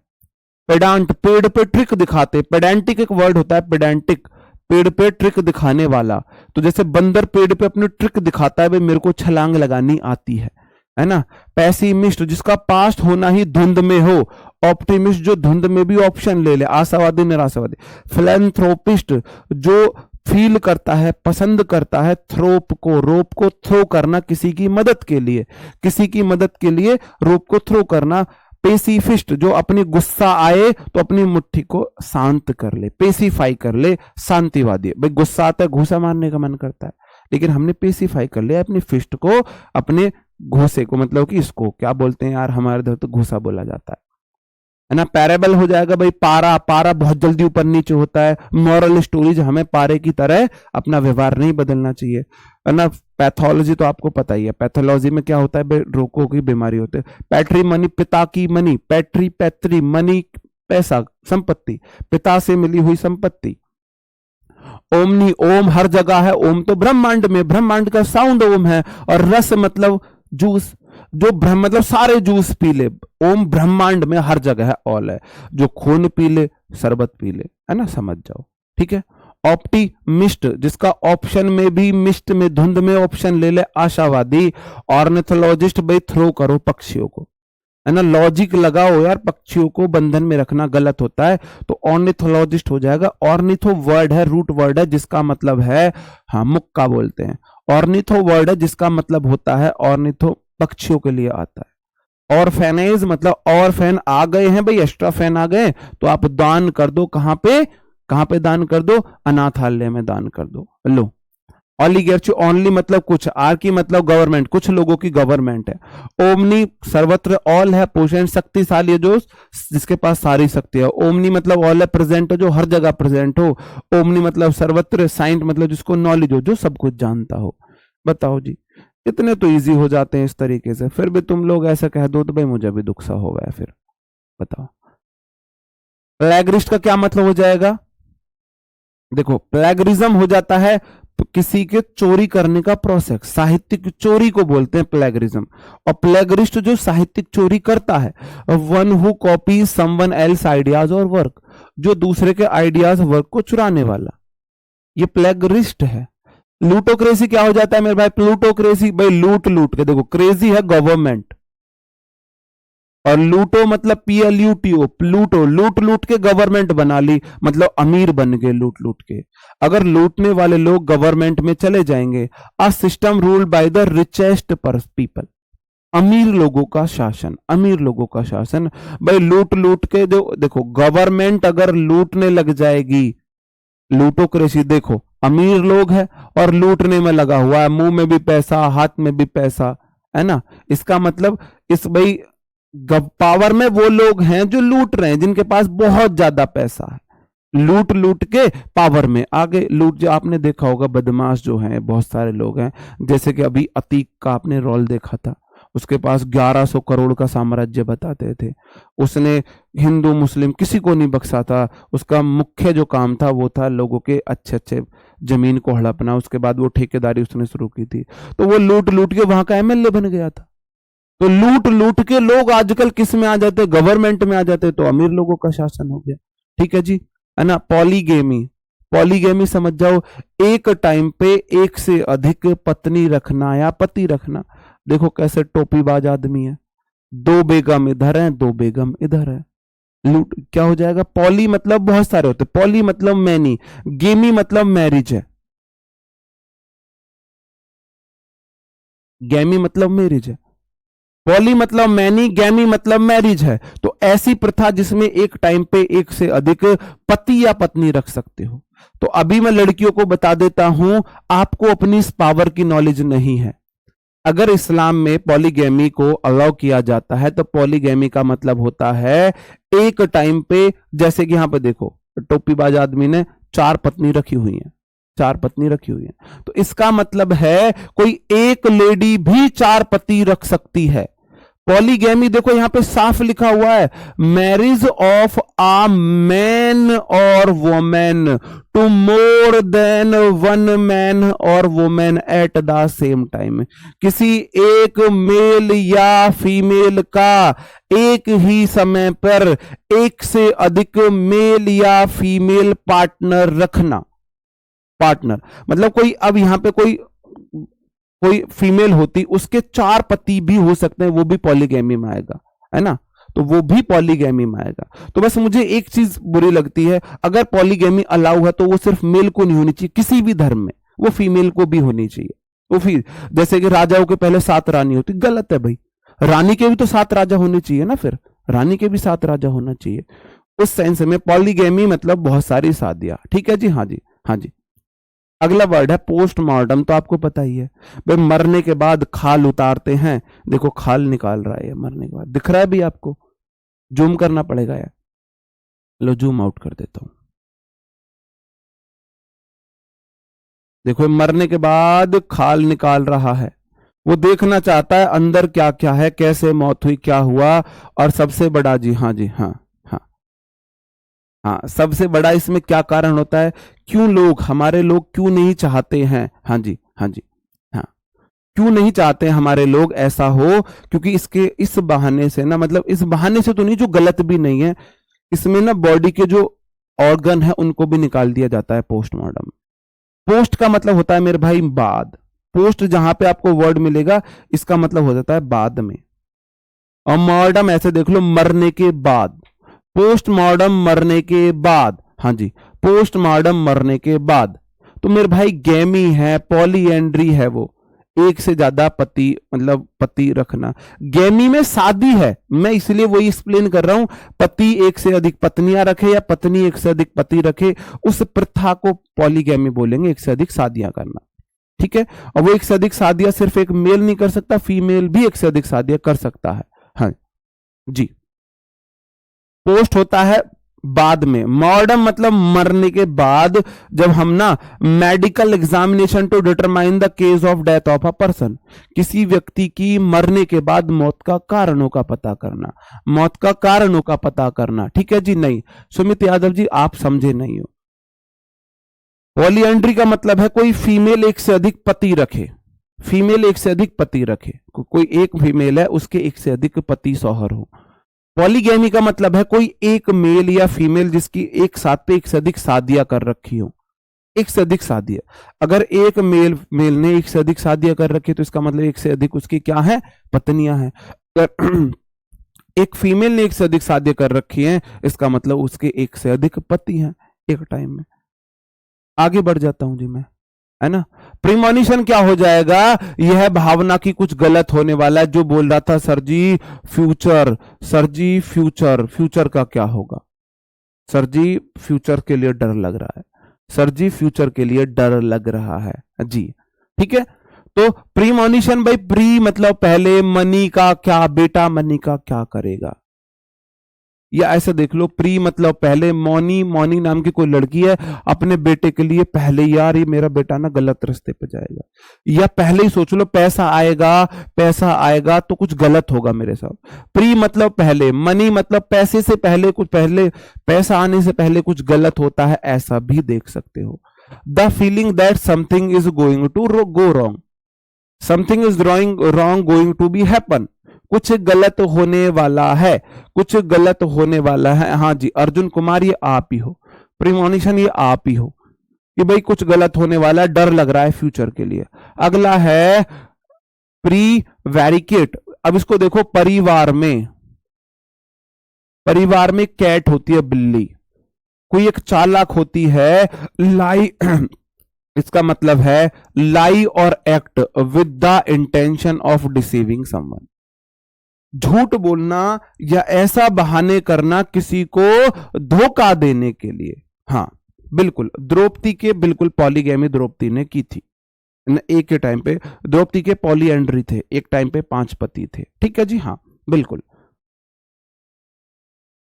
पेडांट, पेड़ पे ट्रिक दिखाते, पेडेंटिक एक वर्ड होता है, पेडेंटिक, पेड़ पे ट्रिक दिखाने वाला। तो जैसे बंदर पेड़ पे अपनी ट्रिक दिखाता है, भाई मेरे को छलांग लगानी आती है ना। पैसिमिस्ट जिसका पास्ट होना ही धुंध में हो, ऑप्टिमिस्ट जो धुंध में भी ऑप्शन ले ले, आशावादी निराशावादी। फिलैंथ्रोपिस्ट जो फील करता है, पसंद करता है थ्रोप को, रोप को थ्रो करना किसी की मदद के लिए, किसी की मदद के लिए रोप को थ्रो करना। पेसिफिस्ट जो अपनी गुस्सा आए तो अपनी मुट्ठी को शांत कर ले, पेसिफाई कर ले, शांतिवादी। भाई गुस्सा आता है, घूसा मारने का मन करता है, लेकिन हमने पेसिफाई कर लिया अपनी फिस्ट को, अपने घूसे को, मतलब कि इसको क्या बोलते हैं यार, हमारे इधर तो घूसा बोला जाता है ना। पैरेबल हो जाएगा भाई, पारा, पारा बहुत जल्दी ऊपर नीचे होता है। मॉरल स्टोरीज, हमें पारे की तरह अपना व्यवहार नहीं बदलना चाहिए, है ना। पैथोलॉजी तो आपको पता ही है, पैथोलॉजी में क्या होता है, रोगों की बीमारी होती है। पैट्री मनी, पिता की मनी, पैट्री पैतरी, मनी पैसा, संपत्ति, पिता से मिली हुई संपत्ति। ओमनी, ओम हर जगह है, ओम तो ब्रह्मांड में, ब्रह्मांड का साउंड ओम है। और रस मतलब जूस, जो ब्रह्म मतलब सारे जूस पी ले, ओम ब्रह्मांड में हर जगह है, ऑल है। जो खून पी ले, शरबत पी ले, है ना, समझ जाओ, ठीक है। ऑप्टिमिस्ट, जिसका ऑप्शन में भी, मिस्ट में, धुंध में ऑप्शन ले ले, आशावादी। ऑर्निथोलॉजिस्ट, भाई थ्रो करो पक्षियों को, है ना, लॉजिक लगाओ यार, पक्षियों को बंधन में रखना गलत होता है, तो ऑर्निथोलॉजिस्ट हो जाएगा। ऑर्निथो वर्ड है, रूट वर्ड है, जिसका मतलब है, हाँ मुक्का बोलते हैं। ऑर्निथो वर्ड है जिसका मतलब होता है, ऑर्निथो पक्षियों के लिए आता है। और फैनेज मतलब, और फैन आ गए हैं भाई, एक्स्ट्रा फैन आ गए, तो आप दान कर दो, कहां पे, कहां पे दान कर दो, अनाथालय में दान कर दो। लो, ऑलिगर्ची, ओनली मतलब कुछ, आर की मतलब गवर्नमेंट, कुछ लोगों की गवर्नमेंट है। ओमनी सर्वत्र, ऑल है, पोषण शक्तिशाली है, जो जिसके पास सारी शक्ति है। ओमनी मतलब ऑल है, प्रेजेंट हो, जो हर जगह प्रेजेंट हो। ओमनी मतलब सर्वत्र, साइंट मतलब जिसको नॉलेज हो, जो सब कुछ जानता हो। बताओ जी, इतने तो इजी हो जाते हैं इस तरीके से, फिर भी तुम लोग ऐसा कह दो तो भाई मुझे भी दुख सा हो गया। फिर बताओ, प्लेगरिस्ट का क्या मतलब हो जाएगा? देखो, प्लेगरिज्म हो जाता है किसी के चोरी करने का प्रोसेस, साहित्यिक चोरी को बोलते हैं प्लेगरिज्म। और प्लेगरिस्ट जो साहित्यिक चोरी करता है, one who copy someone else ideas और वर्क, जो दूसरे के आइडियाज वर्क को चुराने वाला, ये प्लेगरिस्ट है। लूटोक्रेसी क्या हो जाता है मेरे भाई? प्लूटोक्रेसी, भाई लूट लूट के, देखो क्रेजी है गवर्नमेंट, और लूटो मतलब PLUTO, प्लूटो, लूट लूट के गवर्नमेंट बना ली, मतलब अमीर बन गए लूट लूट के। अगर लूटने वाले लोग गवर्नमेंट में चले जाएंगे, a system ruled by the richest people, अमीर लोगों का शासन, अमीर लोगों का शासन। भाई लूट लूट के, जो देखो गवर्नमेंट अगर लूटने लग जाएगी, लूटोक्रेसी, देखो अमीर लोग है और लूटने में लगा हुआ है, मुंह में भी पैसा, हाथ में भी पैसा, है ना। इसका मतलब इस भाई पावर में वो लोग हैं जो लूट रहे हैं, जिनके पास बहुत ज्यादा पैसा है, लूट लूट के पावर में आ गए। लूट, जो आपने देखा होगा बदमाश जो हैं, बहुत सारे लोग हैं, जैसे कि अभी अतीक का आपने रोल देखा था, उसके पास 1100 करोड़ का साम्राज्य बताते थे, उसने हिंदू मुस्लिम किसी को नहीं बख्शा था, उसका मुख्य जो काम था वो था लोगों के अच्छे अच्छे जमीन को हड़पना। उसके बाद वो ठेकेदारी उसने शुरू की थी, तो वो लूट लूट के वहां का MLA बन गया था। तो लूट लूट के लोग आजकल किस में आ जाते, गवर्नमेंट में आ जाते, तो अमीर लोगों का शासन हो गया। ठीक है जी, है ना। पॉलीगेमी, पॉलीगेमी समझ जाओ, एक टाइम पे एक से अधिक पत्नी रखना या पति रखना। देखो कैसे टोपीबाज आदमी है, 2 बेगम इधर है, 2 बेगम इधर है। लूट क्या हो जाएगा? पॉली मतलब बहुत सारे होते, पॉली मतलब मैनी, गेमी मतलब मैरिज है, गैमी मतलब मैरिज है, पॉली मतलब मैनी, गैमी मतलब मैरिज है। तो ऐसी प्रथा जिसमें एक टाइम पे एक से अधिक पति या पत्नी रख सकते हो। तो अभी मैं लड़कियों को बता देता हूं, आपको अपनी इस पावर की नॉलेज नहीं है। अगर इस्लाम में पॉलीगैमी को अलाउ किया जाता है, तो पॉलीगैमी का मतलब होता है एक टाइम पे, जैसे कि यहां पे देखो टोपीबाज आदमी ने 4 पत्नी रखी हुई है, 4 पत्नी रखी हुई है, तो इसका मतलब है कोई एक लेडी भी 4 पति रख सकती है। पॉलीगैमी देखो यहां पे साफ लिखा हुआ है, marriage of a man or women to more than one man or women at the same time. किसी एक मेल या फीमेल का एक ही समय पर एक से अधिक मेल या फीमेल पार्टनर रखना। पार्टनर मतलब कोई, अब यहां पे कोई कोई फीमेल होती, उसके 4 पति भी हो सकते हैं, वो भी पॉलीगैमी में आएगा, है ना। तो वो भी पॉलीगैमी में आएगा। तो बस मुझे एक चीज बुरी लगती है, अगर पॉलीगैमी अलाउ है तो वो सिर्फ मेल को नहीं होनी चाहिए, किसी भी धर्म में वो फीमेल को भी होनी चाहिए। वो फिर जैसे कि राजाओं के पहले 7 रानी होती, गलत है भाई, रानी के भी तो 7 राजा होने चाहिए ना, फिर रानी के भी 7 राजा होना चाहिए। उस सेंस में पॉलीगैमी मतलब बहुत सारी शादियां। ठीक है जी, हाँ जी, हाँ जी। अगला वर्ड है पोस्टमार्टम, तो आपको पता ही है भाई, मरने के बाद खाल उतारते हैं, देखो खाल निकाल रहा है मरने के बाद, दिख रहा है भी आपको, जूम करना पड़ेगा यार, लो जूम आउट कर देता हूं। देखो मरने के बाद खाल निकाल रहा है, वो देखना चाहता है अंदर क्या क्या है, कैसे मौत हुई, क्या हुआ। और सबसे बड़ा जी, हाँ जी, हाँ हाँ, हाँ, सबसे बड़ा इसमें क्या कारण होता है, क्यों लोग, हमारे लोग क्यों नहीं चाहते हैं, हाँ जी, हाँ जी, हाँ, क्यों नहीं चाहते हैं हमारे लोग ऐसा हो, क्योंकि इसके इस बहाने से ना, मतलब इस बहाने से तो नहीं, जो गलत भी नहीं है, इसमें ना बॉडी के जो ऑर्गन है उनको भी निकाल दिया जाता है पोस्टमार्टम। पोस्ट का मतलब होता है मेरे भाई बाद, पोस्ट जहां पे आपको वर्ड मिलेगा इसका मतलब हो जाता है बाद में, और मॉर्डम ऐसे देख लो मरने के बाद, पोस्टमार्टम मरने के बाद, हाँ जी, पोस्टमार्टम मरने के बाद। तो मेरे भाई गैमी है, पॉलीएंड्री है, वो एक से ज्यादा पति, मतलब पति रखना। गैमी में शादी है, मैं इसलिए वही एक्सप्लेन कर रहा हूं, पति एक से अधिक पत्नियां रखे या पत्नी एक से अधिक पति रखे, उस प्रथा को पॉलीगैमी बोलेंगे, एक से अधिक शादियां करना, ठीक है। और वो एक से अधिक शादियां सिर्फ एक मेल नहीं कर सकता, फीमेल भी एक से अधिक शादियां कर सकता है, हाँ जी। पोस्ट होता है बाद में, मॉर्डम मतलब मरने के बाद, जब हम ना medical examination to determine the case of death of a person, किसी व्यक्ति की मरने के बाद मौत का कारणों का पता करना, मौत का कारणों का पता करना, ठीक है जी। नहीं सुमित यादव जी, आप समझे नहीं हो। पॉलीएंड्री का मतलब है कोई फीमेल एक से अधिक पति रखे, फीमेल एक से अधिक पति रखे, कोई एक फीमेल है उसके एक से अधिक पति शौहर हो। पॉलीगैमी का मतलब है कोई एक मेल या फीमेल जिसकी एक साथ पे एक से अधिक शादियां कर रखी हो, एक से अधिक शादियां। अगर एक मेल ने एक से अधिक शादियां कर रखी है तो इसका मतलब एक से अधिक उसकी क्या है, पत्नियां हैं। अगर एक फीमेल ने एक से अधिक शादियां कर रखी हैं, इसका मतलब उसके एक से अधिक पति हैं एक टाइम में। आगे बढ़ जाता हूं जी मैं, है ना। प्रीमोनिशन क्या हो जाएगा, यह भावना की कुछ गलत होने वाला है, जो बोल रहा था सर जी फ्यूचर, सर जी फ्यूचर, फ्यूचर का क्या होगा, सर जी फ्यूचर के लिए डर लग रहा है, सर जी फ्यूचर के लिए डर लग रहा है जी, ठीक है। तो प्रीमोनिशन भाई, प्री मतलब पहले, मनी का क्या, बेटा मनी का क्या करेगा, या ऐसा देख लो प्री मतलब पहले, मौनी, मौनी नाम की कोई लड़की है, अपने बेटे के लिए पहले, यार ये मेरा बेटा ना गलत रास्ते पे जाएगा, या पहले ही सोच लो पैसा आएगा, पैसा आएगा तो कुछ गलत होगा मेरे साथ। प्री मतलब पहले, मनी मतलब पैसे से पहले, कुछ पहले, पैसा आने से पहले कुछ गलत होता है, ऐसा भी देख सकते हो। The feeling that something is going to go wrong, something is wrong going to be happen, कुछ गलत होने वाला है, कुछ गलत होने वाला है, हाँ जी अर्जुन कुमार ये आप ही हो, प्रीमोनिशन ये आप ही हो, कि भाई कुछ गलत होने वाला है, डर लग रहा है फ्यूचर के लिए। अगला है प्री वैरिकेट। अब इसको देखो, परिवार में, परिवार में कैट होती है बिल्ली, कोई एक चालाक होती है, लाई इसका मतलब है लाई और act with the intention of deceiving someone, झूठ बोलना या ऐसा बहाने करना किसी को धोखा देने के लिए। हाँ बिल्कुल, द्रौपदी के बिल्कुल पॉलीगैमी द्रौपदी ने की थी, एक के टाइम पे द्रौपदी के पॉलीएंड्री थे, एक टाइम पे 5 पति थे, ठीक है जी, हाँ बिल्कुल।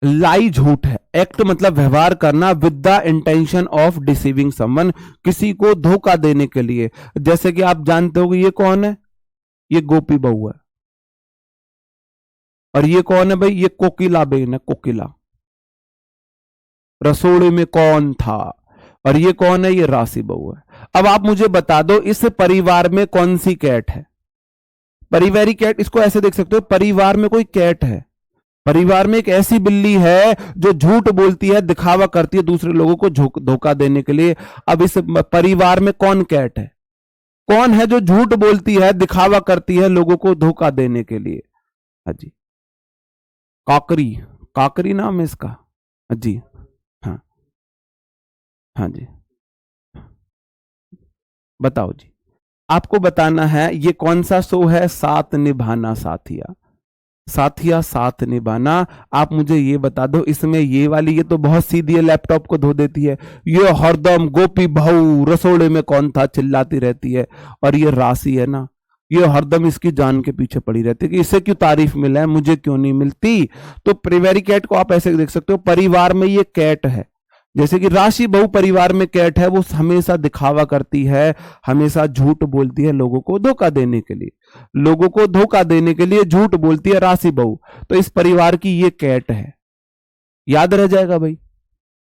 लाई झूठ है, एक्ट मतलब व्यवहार करना, with the intention of deceiving someone, किसी को धोखा देने के लिए। जैसे कि आप जानते हो ये कौन है, ये गोपी बहू है, और ये कौन है भाई, ये कोकिला बेन है, कोकिला। रसोड़े में कौन था, और ये कौन है, ये राशि बहू है। अब आप मुझे बता दो इस परिवार में कौन सी कैट है, परिवारी कैट, इसको ऐसे देख सकते हो, परिवार में कोई कैट है, परिवार में एक ऐसी बिल्ली है जो झूठ बोलती है, दिखावा करती है दूसरे लोगों को धोखा देने के लिए। अब इस परिवार में कौन कैट है, कौन है जो झूठ बोलती है, दिखावा करती है लोगों को धोखा देने के लिए, हाँ जी काकरी, काकरी नाम है इसका, जी हाँ, हाँ जी बताओ जी, आपको बताना है ये कौन सा शो है, साथ निभाना साथिया, साथिया साथ निभाना। आप मुझे ये बता दो, इसमें ये वाली, ये तो बहुत सीधी है, लैपटॉप को धो देती है, ये हरदम गोपी बहू रसोड़े में कौन था चिल्लाती रहती है, और ये राशि है ना, ये हरदम इसकी जान के पीछे पड़ी रहती है कि इसे क्यों तारीफ मिला है, मुझे क्यों नहीं मिलती। तो प्रिवेरी कैट को आप ऐसे देख सकते हो, परिवार में ये कैट है, जैसे कि राशि बहु परिवार में कैट है, वो हमेशा दिखावा करती है, हमेशा झूठ बोलती है लोगों को धोखा देने के लिए, लोगों को धोखा देने के लिए झूठ बोलती है राशि बहु। तो इस परिवार की ये कैट है, याद रह जाएगा भाई,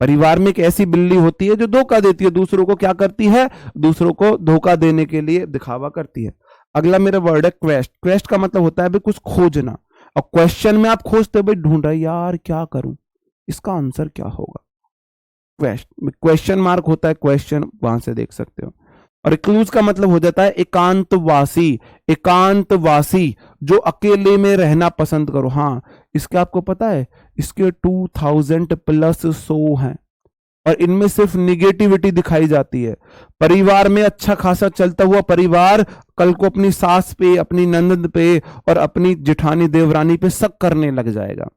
परिवार में एक ऐसी बिल्ली होती है जो धोखा देती है, दूसरों को क्या करती है, दूसरों को धोखा देने के लिए दिखावा करती है। अगला मेरा वर्ड है क्वेस्ट। क्वेस्ट का मतलब होता है भाई कुछ खोजना, और क्वेश्चन में आप खोजते हो भाई, ढूंढ रहे यार क्या करूं, इसका आंसर क्या होगा। क्वेस्ट, क्वेश्चन मार्क होता है, क्वेश्चन वहां से देख सकते हो। और रिक्लूज का मतलब हो जाता है एकांतवासी। एकांतवासी जो अकेले में रहना पसंद करो। हाँ, इसके आपको पता है इसके 2000 प्लस शो हैं और इनमें सिर्फ निगेटिविटी दिखाई जाती है। परिवार में अच्छा खासा चलता हुआ परिवार कल को अपनी सास पे, अपनी ननद पे और अपनी जेठानी देवरानी पे शक करने लग जाएगा।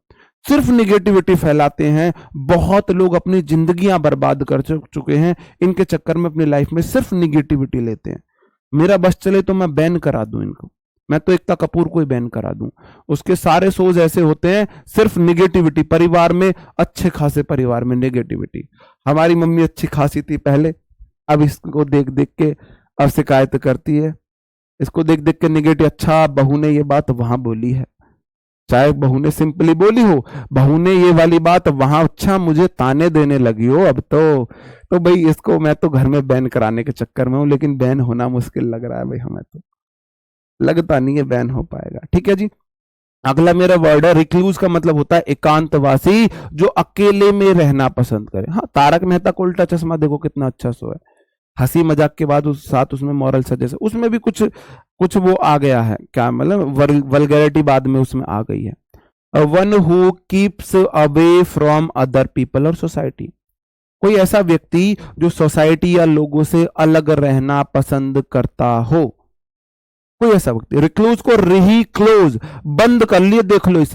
सिर्फ निगेटिविटी फैलाते हैं। बहुत लोग अपनी जिंदगियां बर्बाद कर चुके हैं इनके चक्कर में, अपनी लाइफ में सिर्फ निगेटिविटी लेते हैं। मेरा बस चले तो मैं बैन करा दूं इनको, मैं तो एकता कपूर को ही बैन करा दूं। उसके सारे शोज ऐसे होते हैं, सिर्फ निगेटिविटी। परिवार में, अच्छे खासे परिवार में निगेटिविटी। हमारी मम्मी अच्छी खासी थी पहले, अब इसको देख देख के अब शिकायत करती है। इसको देख देख के निगेटिव, अच्छा बहू ने ये बात वहां बोली है, चाहे बहू ने सिंपली बोली हो, बहू ने ये वाली बात वहां अच्छा मुझे ताने देने लगी हो अब तो भाई इसको मैं तो घर में बैन कराने के चक्कर में हूं, लेकिन बैन होना मुश्किल लग रहा है भाई, हमें तो लगता नहीं है बैन हो पाएगा। ठीक है जी। अगला मेरा वर्ड है रिक्लूज का मतलब होता है एकांतवासी जो अकेले में रहना पसंद करे। हाँ, तारक मेहता का उल्टा चश्मा देखो कितना अच्छा शो है, हंसी मजाक के बाद उस साथ उसमें मॉरल सजेशन, उसमें भी कुछ कुछ वो आ गया है, क्या मतलब वल्गैरिटी बाद में उसमें आ गई है। One who keeps away from other people और सोसाइटी, कोई ऐसा व्यक्ति जो सोसाइटी या लोगों से अलग रहना पसंद करता हो, कोई ऐसा व्यक्ति। रिक्लूज को रिही क्लोज, बंद कर लिए, देख लो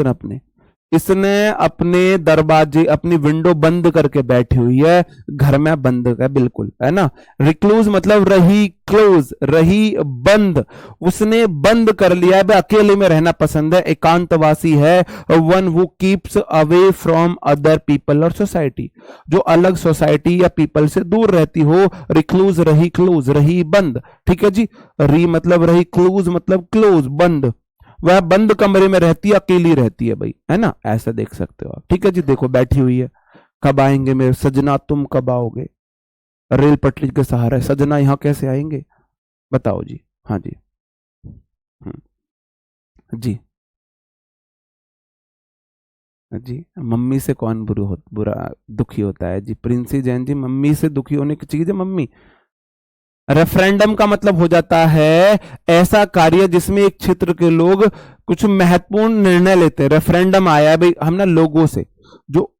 इसने अपने दरवाजे, अपनी विंडो बंद करके बैठी हुई है, घर में बंद है बिल्कुल, है ना। रिक्लूज मतलब रही क्लोज, रही बंद, उसने बंद कर लिया है, अकेले में रहना पसंद है, एकांतवासी है। One who keeps away from other people और सोसाइटी, जो अलग सोसाइटी या पीपल से दूर रहती हो। रिक्लूज, रही क्लोज, रही बंद। ठीक है जी। री मतलब रही, क्लोज मतलब क्लोज, बंद। वह बंद कमरे में रहती है, अकेली रहती है भाई, है ना, ऐसा देख सकते हो आप। ठीक है जी। देखो बैठी हुई है, कब आएंगे मेरे सजना, तुम कब आओगे, रेल पटरी के सहारे सजना यहां कैसे आएंगे, बताओ जी। हाँ जी। जी जी। मम्मी से कौन बुरा दुखी होता है जी, प्रिंसी जैन जी, मम्मी से दुखी होने की चीज है मम्मी। रेफरेंडम का मतलब हो जाता है ऐसा कार्य जिसमें एक क्षेत्र के लोग कुछ महत्वपूर्ण निर्णय लेते हैं। रेफरेंडम आया है भाई, हम ना लोगों से, जो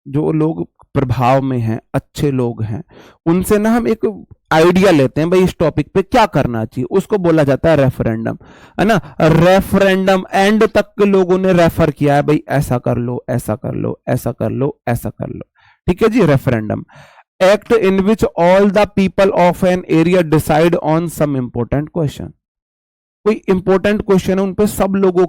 जो लोग प्रभाव में हैं, अच्छे लोग हैं, उनसे ना हम एक आइडिया लेते हैं भाई इस टॉपिक पे क्या करना चाहिए, उसको बोला जाता है रेफरेंडम, है ना। रेफरेंडम एंड तक के लोगों ने रेफर किया है भाई, ऐसा कर लो, ऐसा कर लो, ऐसा कर लो, ऐसा कर लो। ठीक है जी। Referendum, act in which all the people of an area decide on some important question, कोई इंपॉर्टेंट क्वेश्चन है उन पे सब लोगों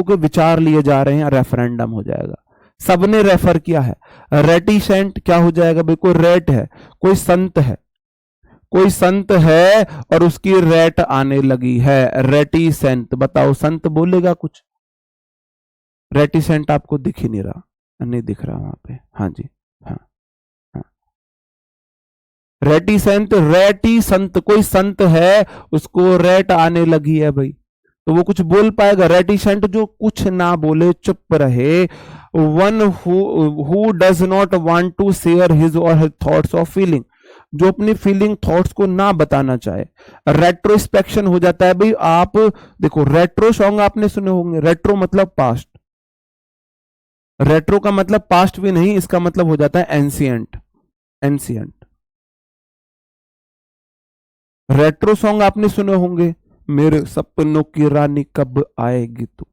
के विचार लिए जा रहे हैं, रेफरेंडम हो जाएगा। सबने रेफर किया है। रेटिसेंट क्या हो जाएगा भाई, कोई रेट है, कोई संत है और उसकी रेट आने लगी है, रेटिसेंट। बताओ संत बोलेगा कुछ, रेटिसेंट आपको दिख ही नहीं रहा, नहीं दिख रहा वहां पे। हाँ जी। हाँ, रेटिसेंट, रेटिसंत, कोई संत है उसको रेट आने लगी है भाई, तो वो कुछ बोल पाएगा। रेटिसेंट जो कुछ ना बोले, चुप रहे। One who does not want to share his और हर थॉट्स ऑफ फीलिंग, जो अपनी फीलिंग थॉट्स को ना बताना चाहे। रेट्रोस्पेक्शन हो जाता है भाई, आप देखो रेट्रो सॉन्ग आपने सुने होंगे, रेट्रो मतलब पास्ट, रेट्रो का मतलब पास्ट भी नहीं, इसका मतलब हो जाता है एंशिएंट, एंशिएंट। रेट्रो सॉन्ग आपने सुने होंगे, मेरे सपनों की रानी कब आएगी तू,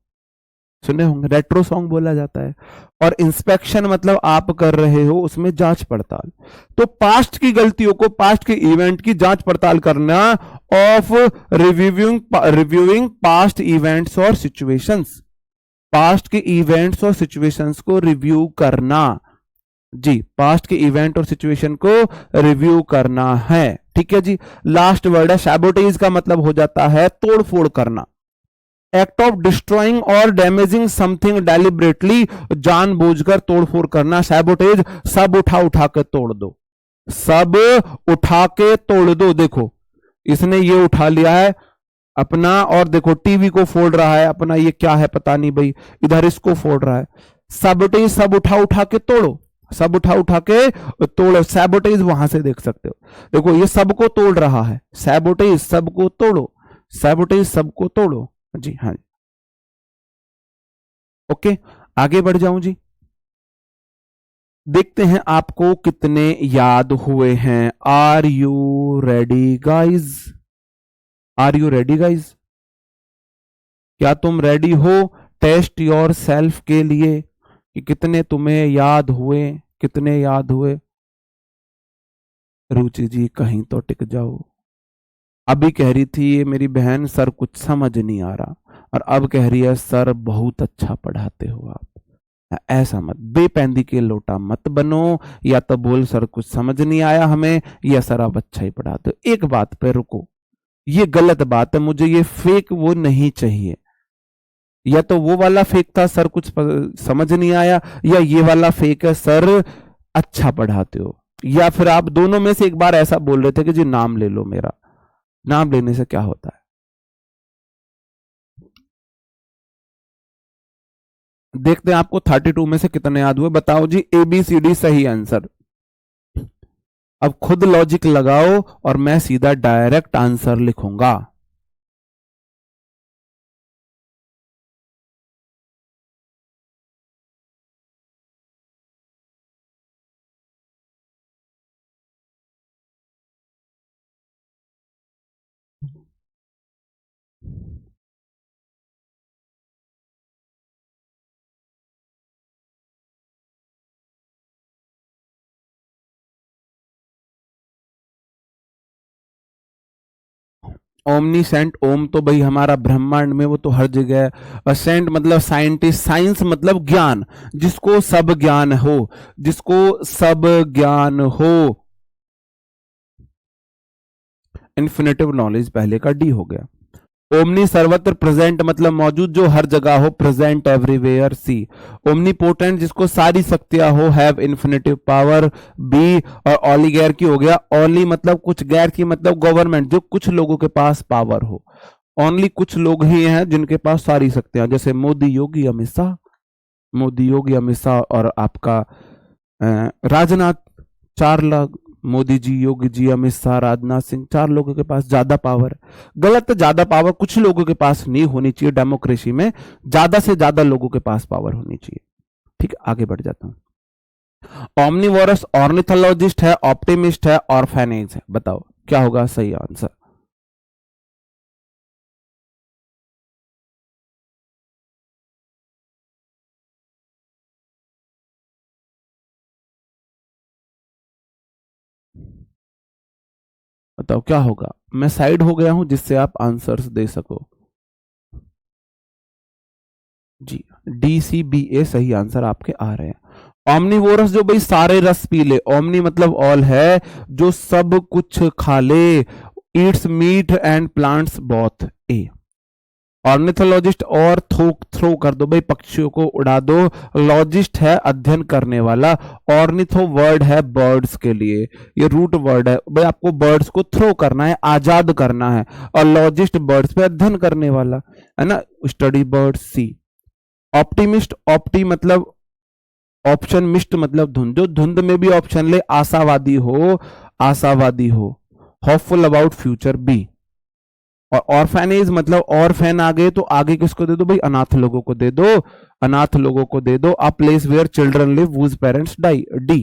सुने होंगे, रेट्रो सॉन्ग बोला जाता है। और इंस्पेक्शन मतलब आप कर रहे हो उसमें जांच पड़ताल, तो पास्ट की गलतियों को, पास्ट के इवेंट की जांच पड़ताल करना, ऑफ रिव्यूइंग पास्ट इवेंट्स और सिचुएशंस, पास्ट के इवेंट्स और सिचुएशंस को रिव्यू करना जी, पास्ट के इवेंट और सिचुएशन को रिव्यू करना है। ठीक है जी। लास्ट वर्ड है सैबोटेज का मतलब हो जाता है तोड़फोड़ करना, एक्ट ऑफ डिस्ट्रॉइंग और डैमेजिंग समथिंग डेलिबरेटली, जानबूझकर तोड़फोड़ करना, सैबोटेज, सब उठा उठा के तोड़ दो, सब उठा के तोड़ दो। देखो इसने ये उठा लिया है अपना, और देखो टीवी को फोड़ रहा है अपना, ये क्या है पता नहीं भाई, इधर इसको फोड़ रहा है। सैबोटेज, सब उठा उठा के तोड़ो, सब उठा उठा के तोड़ो। सैबोटेज वहां से देख सकते हो, देखो ये सबको तोड़ रहा है, सैबोटेज सबको तोड़ो, सैबोटेज सबको तोड़ो। जी हाँ, ओके आगे बढ़ जाऊं जी। देखते हैं आपको कितने याद हुए हैं। Are you ready guys? Are you ready guys? क्या तुम रेडी हो टेस्ट योर सेल्फ के लिए कि कितने तुम्हें याद हुए, कितने याद हुए? रुचि जी कहीं तो टिक जाओ। अभी कह रही थी ये मेरी बहन सर कुछ समझ नहीं आ रहा, और अब कह रही है सर बहुत अच्छा पढ़ाते हो आप। ऐसा मत, बेपैंदी के लोटा मत बनो, या तो बोल सर कुछ समझ नहीं आया हमें, या सर आप अच्छा ही पढ़ाते हो। एक बात पे रुको, ये गलत बात है, मुझे ये फेक वो नहीं चाहिए। या तो वो वाला फेक था सर कुछ समझ नहीं आया, या ये वाला फेक है सर अच्छा पढ़ाते हो। या फिर आप दोनों में से एक बार ऐसा बोल रहे थे कि जी नाम ले लो मेरा, नाम लेने से क्या होता है? देखते हैं आपको 32 में से कितने याद हुए, बताओ जी। ABCD सही आंसर। अब खुद लॉजिक लगाओ और मैं सीधा डायरेक्ट आंसर लिखूंगा। ओमनी सेंट, ओम तो भाई हमारा ब्रह्मांड में, वो तो हर जगह है। और सेंट मतलब साइंटिस्ट, साइंस मतलब ज्ञान, जिसको सब ज्ञान हो, जिसको सब ज्ञान हो। इन्फिनेटिव नॉलेज पहले का डी हो गया। ओमनी सर्वत्र प्रेजेंट मतलब मौजूद, जो हर जगह हो, प्रेजेंट एवरीवेयर। सी ओमनी पोटेंट, जिसको सारी शक्तियां हो, हैव इन्फिनेटिव पावर। बी और ऑलीगैर की हो गया, ओनली मतलब कुछ, गैर की मतलब गवर्नमेंट, जो कुछ लोगों के पास पावर हो। ओनली कुछ लोग ही हैं जिनके पास सारी शक्तियां, जैसे मोदी, योगी, अमित शाह। मोदी, योगी, अमित शाह और आपका राजनाथ, 4 लाख। मोदी जी, योगी जी, अमित शाह, राजनाथ सिंह, 4 लोगों के पास ज्यादा पावर है। गलत, ज्यादा पावर कुछ लोगों के पास नहीं होनी चाहिए, डेमोक्रेसी में ज्यादा से ज्यादा लोगों के पास पावर होनी चाहिए। ठीक है आगे बढ़ जाता हूं। ऑमनीवोरस ऑर्निथोलॉजिस्ट है, ऑप्टिमिस्ट है, ऑर्फेनेज है, बताओ क्या होगा सही आंसर? बताओ क्या होगा? मैं साइड हो गया हूं जिससे आप आंसर्स दे सको। जी, DCBA सही आंसर आपके आ रहे हैं। ऑमनीवोरस जो भाई सारे रस पी ले, ओमनी मतलब ऑल है, जो सब कुछ खा ले, eats meat and plants both. A. Ornithologist और थ्रो कर दो भाई, पक्षियों को उड़ा दो। लॉजिस्ट है अध्ययन करने वाला। ऑर्निथो वर्ड है बर्ड्स के लिए, ये रूट वर्ड है भाई, आपको बर्ड्स को थ्रो करना है, आजाद करना है। और लॉजिस्ट बर्ड्स पे अध्ययन करने वाला है ना, स्टडी बर्ड्स। सी ऑप्टिमिस्ट, ऑप्टी मतलब ऑप्शन, मिस्ट मतलब धुंध, जो धुंध में भी ऑप्शन ले, आशावादी हो, आशावादी हो। Hopeful about future. बी। और ऑर्फेनेज मतलब और फैन आ गए तो आगे किसको दे दो भाई? अनाथ लोगों को दे दो, अनाथ लोगों को दे दो। A place where children live whose parents die. D.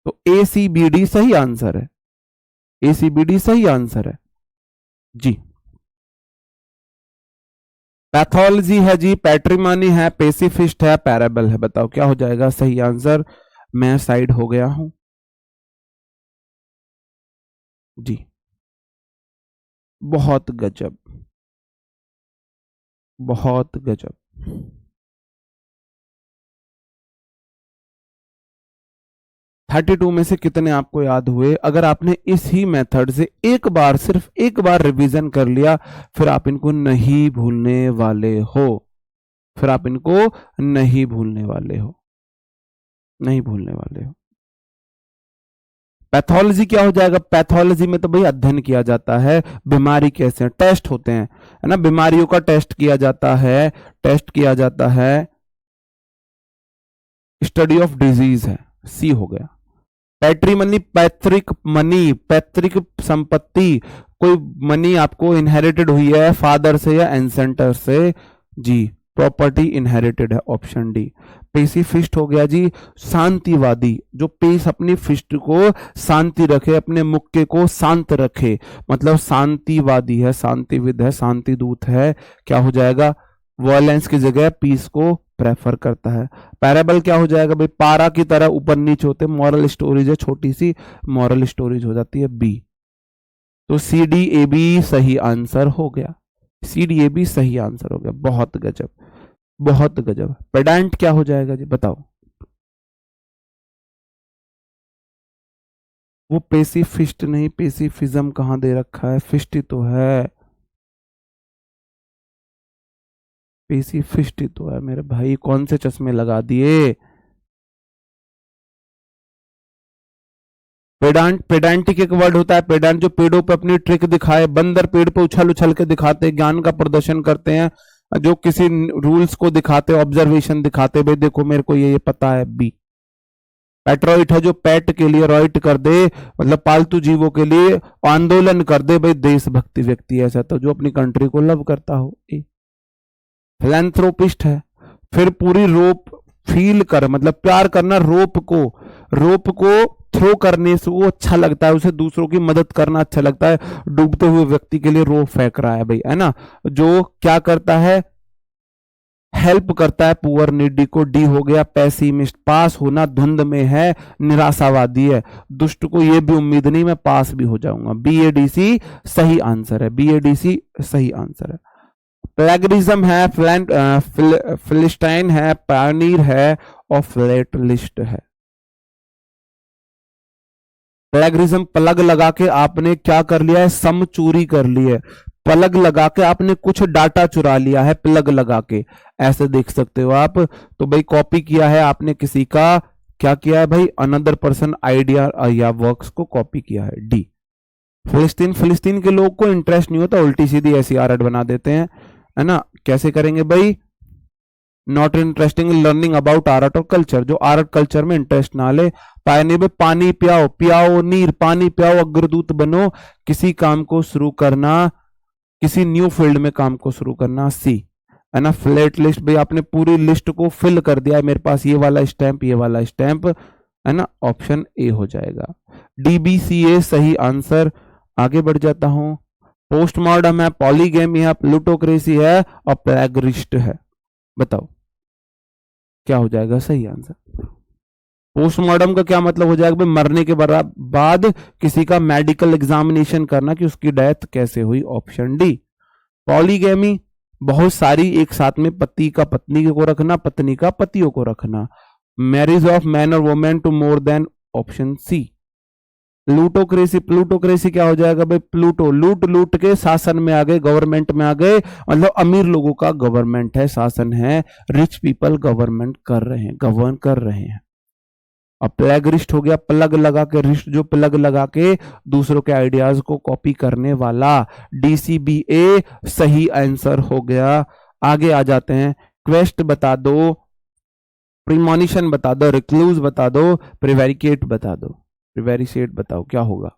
तो ACBD सही आंसर है, ACBD सही आंसर है जी। पैथोलॉजी है जी, पैट्रिमनी है, पेसिफिस्ट है, पैराबल है, बताओ क्या हो जाएगा सही आंसर? मैं साइड हो गया हूं जी। बहुत गजब, बहुत गजब। 32 में से कितने आपको याद हुए? अगर आपने इस ही मेथड से एक बार, सिर्फ एक बार रिवीजन कर लिया, फिर आप इनको नहीं भूलने वाले हो, फिर आप इनको नहीं भूलने वाले हो, नहीं भूलने वाले हो। पैथोलॉजी क्या हो जाएगा? पैथोलॉजी में तो भाई अध्ययन किया जाता है, बीमारी कैसे, टेस्ट होते हैं, है ना, बीमारियों का टेस्ट किया जाता है, टेस्ट किया जाता है, स्टडी ऑफ डिजीज है, सी हो गया। पैट्रीमनी, पैतृक मनी, पैतृक संपत्ति, कोई मनी आपको इनहेरिटेड हुई है फादर से या एंसेंटर से, जी प्रॉपर्टी इनहेरिटेड है, ऑप्शन डी। पेसिफिस्ट हो गया जी, शांतिवादी, जो पेस अपनी फिस्ट को शांति रखे, अपने मुक्के को शांत रखे, मतलब शांतिवादी है, शांतिविद है, शांति दूत है, क्या हो जाएगा? वॉयलेंस की जगह पीस को प्रेफर करता है। पैराबल क्या हो जाएगा भाई? पारा की तरह ऊपर नीचे होते, मॉरल स्टोरीज है, छोटी सी मॉरल स्टोरीज हो जाती है, बी। तो सी डी ए बी सही आंसर हो गया, सी डी ए बी सही आंसर हो गया। बहुत गजब, बहुत गजब। पेडेंट क्या हो जाएगा जी, बताओ? वो पेसिफिस्ट नहीं, पेसिफिज्म कहां दे रखा है? फिस्ट ही तो है, पेसिफिस्ट ही तो है मेरे भाई, कौन से चश्मे लगा दिए? पेडांट, पेडांटिक एक वर्ड होता है, पेडांट जो पेड़ों पे अपनी ट्रिक दिखाए, बंदर पेड़ पे उछल उछल के दिखाते, ज्ञान का प्रदर्शन करते हैं, जो किसी रूल्स को दिखाते, ऑब्जर्वेशन दिखाते, भाई देखो मेरे को ये पता है, बी। पेट्रोइट है जो पेट के लिए रॉइट कर दे, मतलब पालतू जीवों के लिए आंदोलन कर दे, भाई देशभक्ति व्यक्ति ऐसा तो जो अपनी कंट्री को लव करता हो, ए। फिलैंथ्रोपिस्ट है, फिर पूरी रोप फील कर, मतलब प्यार करना, रोप को थ्रो करने से वो अच्छा लगता है, उसे दूसरों की मदद करना अच्छा लगता है, डूबते हुए व्यक्ति के लिए रोप फेंक रहा है भाई, है ना, जो क्या करता है? हेल्प करता है पुअर नीडी को, डी हो गया। पैसिमिस्ट, पास होना, धुंध में है, निराशावादी है, दुष्ट को ये भी उम्मीद नहीं मैं पास भी हो जाऊंगा, BADC सही आंसर है, BADC सही आंसर है। प्लेगरिज्म है, फिलिस्टाइन है, पायनीर है और फ्लेटलिस्ट है। प्लेगरिज्म, पलग लगा के आपने क्या कर लिया है? सम चोरी कर ली है, पलग लगा के आपने कुछ डाटा चुरा लिया है, प्लग लगा के, ऐसे देख सकते हो आप। तो भाई कॉपी किया है आपने किसी का, क्या किया है भाई? अनदर पर्सन आइडिया या वर्क्स को कॉपी किया है, डी। फिलिस्तीन के लोग को इंटरेस्ट नहीं होता, उल्टी सीधी ऐसी आर्ट बना देते हैं, है ना, कैसे करेंगे भाई? Not interesting in learning about art और कल्चर, जो आर्ट कल्चर में इंटरेस्ट ना ले। पानी में पानी पियाओ, पियाओ नीर, पानी पियाओ, अग्रदूत बनो, किसी काम को शुरू करना, किसी न्यू फील्ड में काम को शुरू करना, सी, है ना। फ्लैट लिस्ट, भाई आपने पूरी लिस्ट को फिल कर दिया है, मेरे पास ये वाला स्टैंप, ये वाला स्टैंप, है ना, ऑप्शन ए हो जाएगा। DBCA सही आंसर। आगे बढ़ जाता हूं। पोस्टमार्टम है, पॉलीगेमी है, प्लूटोक्रेसी है और प्लेगरिस्ट है, बताओ क्या हो जाएगा सही आंसर? पोस्टमार्टम का क्या मतलब हो जाएगा? मरने के बाद किसी का मेडिकल एग्जामिनेशन करना कि उसकी डेथ कैसे हुई, ऑप्शन डी। पॉलीगैमी, बहुत सारी एक साथ में पति का पत्नी को रखना, पत्नी का पतियों को रखना। मैरिज ऑफ मैन और women to more than, option C. Plutocracy, plutocracy क्या हो जाएगा भाई? प्लूटो, लूट लूट के शासन में आ गए, गवर्नमेंट में आ गए, मतलब अमीर लोगों का गवर्नमेंट है, शासन है, रिच पीपल गवर्नमेंट कर रहे हैं, गवर्न कर रहे हैं। अब प्लेगरिस्ट हो गया, प्लग लगा के, रिस्ट जो प्लग लगा के दूसरों के आइडियाज को कॉपी करने वाला, DCBA सही आंसर हो गया। आगे आ जाते हैं। क्वेस्ट बता दो, प्रीमोनिशन बता दो, रिक्लूज बता दो, प्रिवेरिकेट बता दो। प्रिवेरिकेट बताओ क्या होगा?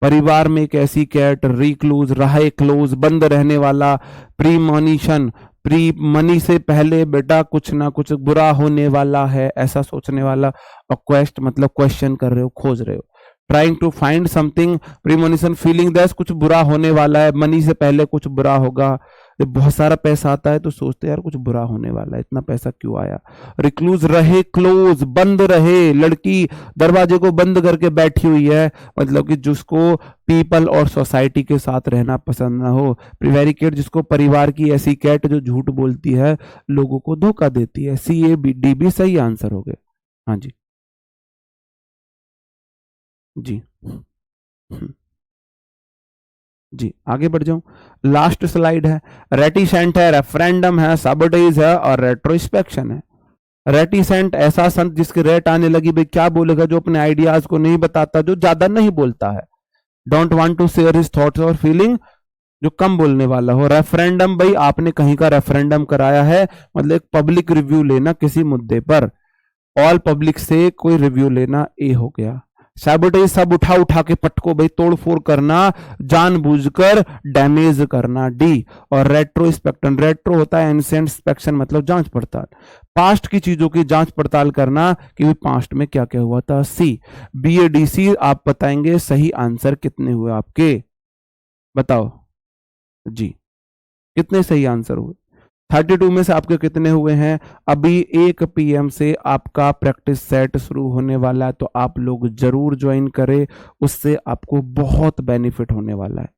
परिवार में एक ऐसी कैट, रिक्लूज, रहे क्लोज, बंद रहने वाला, प्रीमोनिशन, प्री मनी से पहले बेटा कुछ ना कुछ बुरा होने वाला है, ऐसा सोचने वाला, और क्वेस्ट मतलब क्वेश्चन कर रहे हो, खोज रहे हो। Trying to find something, premonition, feeling that कुछ बुरा होने वाला है, मनी से पहले कुछ बुरा होगा। जब बहुत सारा पैसा आता है तो सोचते हैं यार कुछ बुरा होने वाला है, इतना पैसा क्यों आया। रिक्लूज रहे, क्लोज, बंद रहे, लड़की दरवाजे को बंद करके बैठी हुई है, मतलब कि जिसको पीपल और सोसाइटी के साथ रहना पसंद ना हो। प्रिवेरिकेट, जिसको परिवार की ऐसी कैट जो झूठ बोलती है, लोगों को धोखा देती है। CABD सही आंसर हो गए। हाँ जी जी जी, आगे बढ़ जाऊं। लास्ट स्लाइड है। रेटिसेंट है, रेफरेंडम है, साबोटेज है और रेट्रोस्पेक्शन है। रेटिसेंट, ऐसा संत जिसके रेट आने लगी, भाई क्या बोलेगा, जो अपने आइडियाज को नहीं बताता, जो ज्यादा नहीं बोलता है। Don't want to share his thoughts और फीलिंग, जो कम बोलने वाला हो। रेफरेंडम, भाई आपने कहीं का रेफरेंडम कराया है, मतलब एक पब्लिक रिव्यू लेना किसी मुद्दे पर। ऑल पब्लिक से कोई रिव्यू लेना, ए हो गया। सैबोटेज, सब उठा उठा के पटको, भाई तोड़ फोड़ करना, जानबूझकर डैमेज करना, डी। और रेट्रोस्पेक्शन, रेट्रो होता है एंसेंट, स्पेक्शन मतलब जांच पड़ताल, पास्ट की चीजों की जांच पड़ताल करना कि पास्ट में क्या क्या हुआ था, सी। BADC आप बताएंगे सही आंसर कितने हुए आपके, बताओ जी, कितने सही आंसर हुए। 32 में से आपके कितने हुए हैं। अभी 1 PM से आपका प्रैक्टिस सेट शुरू होने वाला है, तो आप लोग जरूर ज्वाइन करें, उससे आपको बहुत बेनिफिट होने वाला है।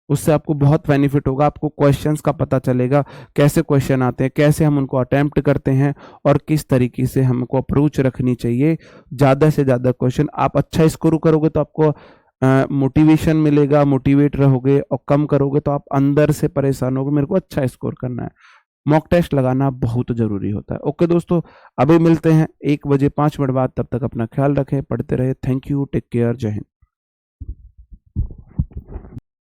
उससे आपको बहुत बेनिफिट होगा, आपको क्वेश्चंस का पता चलेगा, कैसे क्वेश्चन आते हैं, कैसे हम उनको अटेम्प्ट करते हैं और किस तरीके से हमको अप्रोच रखनी चाहिए। ज़्यादा से ज़्यादा क्वेश्चन, आप अच्छा स्कोर करोगे तो आपको मोटिवेशन मिलेगा, मोटिवेट रहोगे, और कम करोगे तो आप अंदर से परेशान होगे, मेरे को अच्छा स्कोर करना है। मॉक टेस्ट लगाना बहुत जरूरी होता है। ओके दोस्तों, अभी मिलते हैं 1 बजे 5 मिनट बाद, तब तक अपना ख्याल रखें, पढ़ते रहे। थैंक यू, टेक केयर, जय हिंद।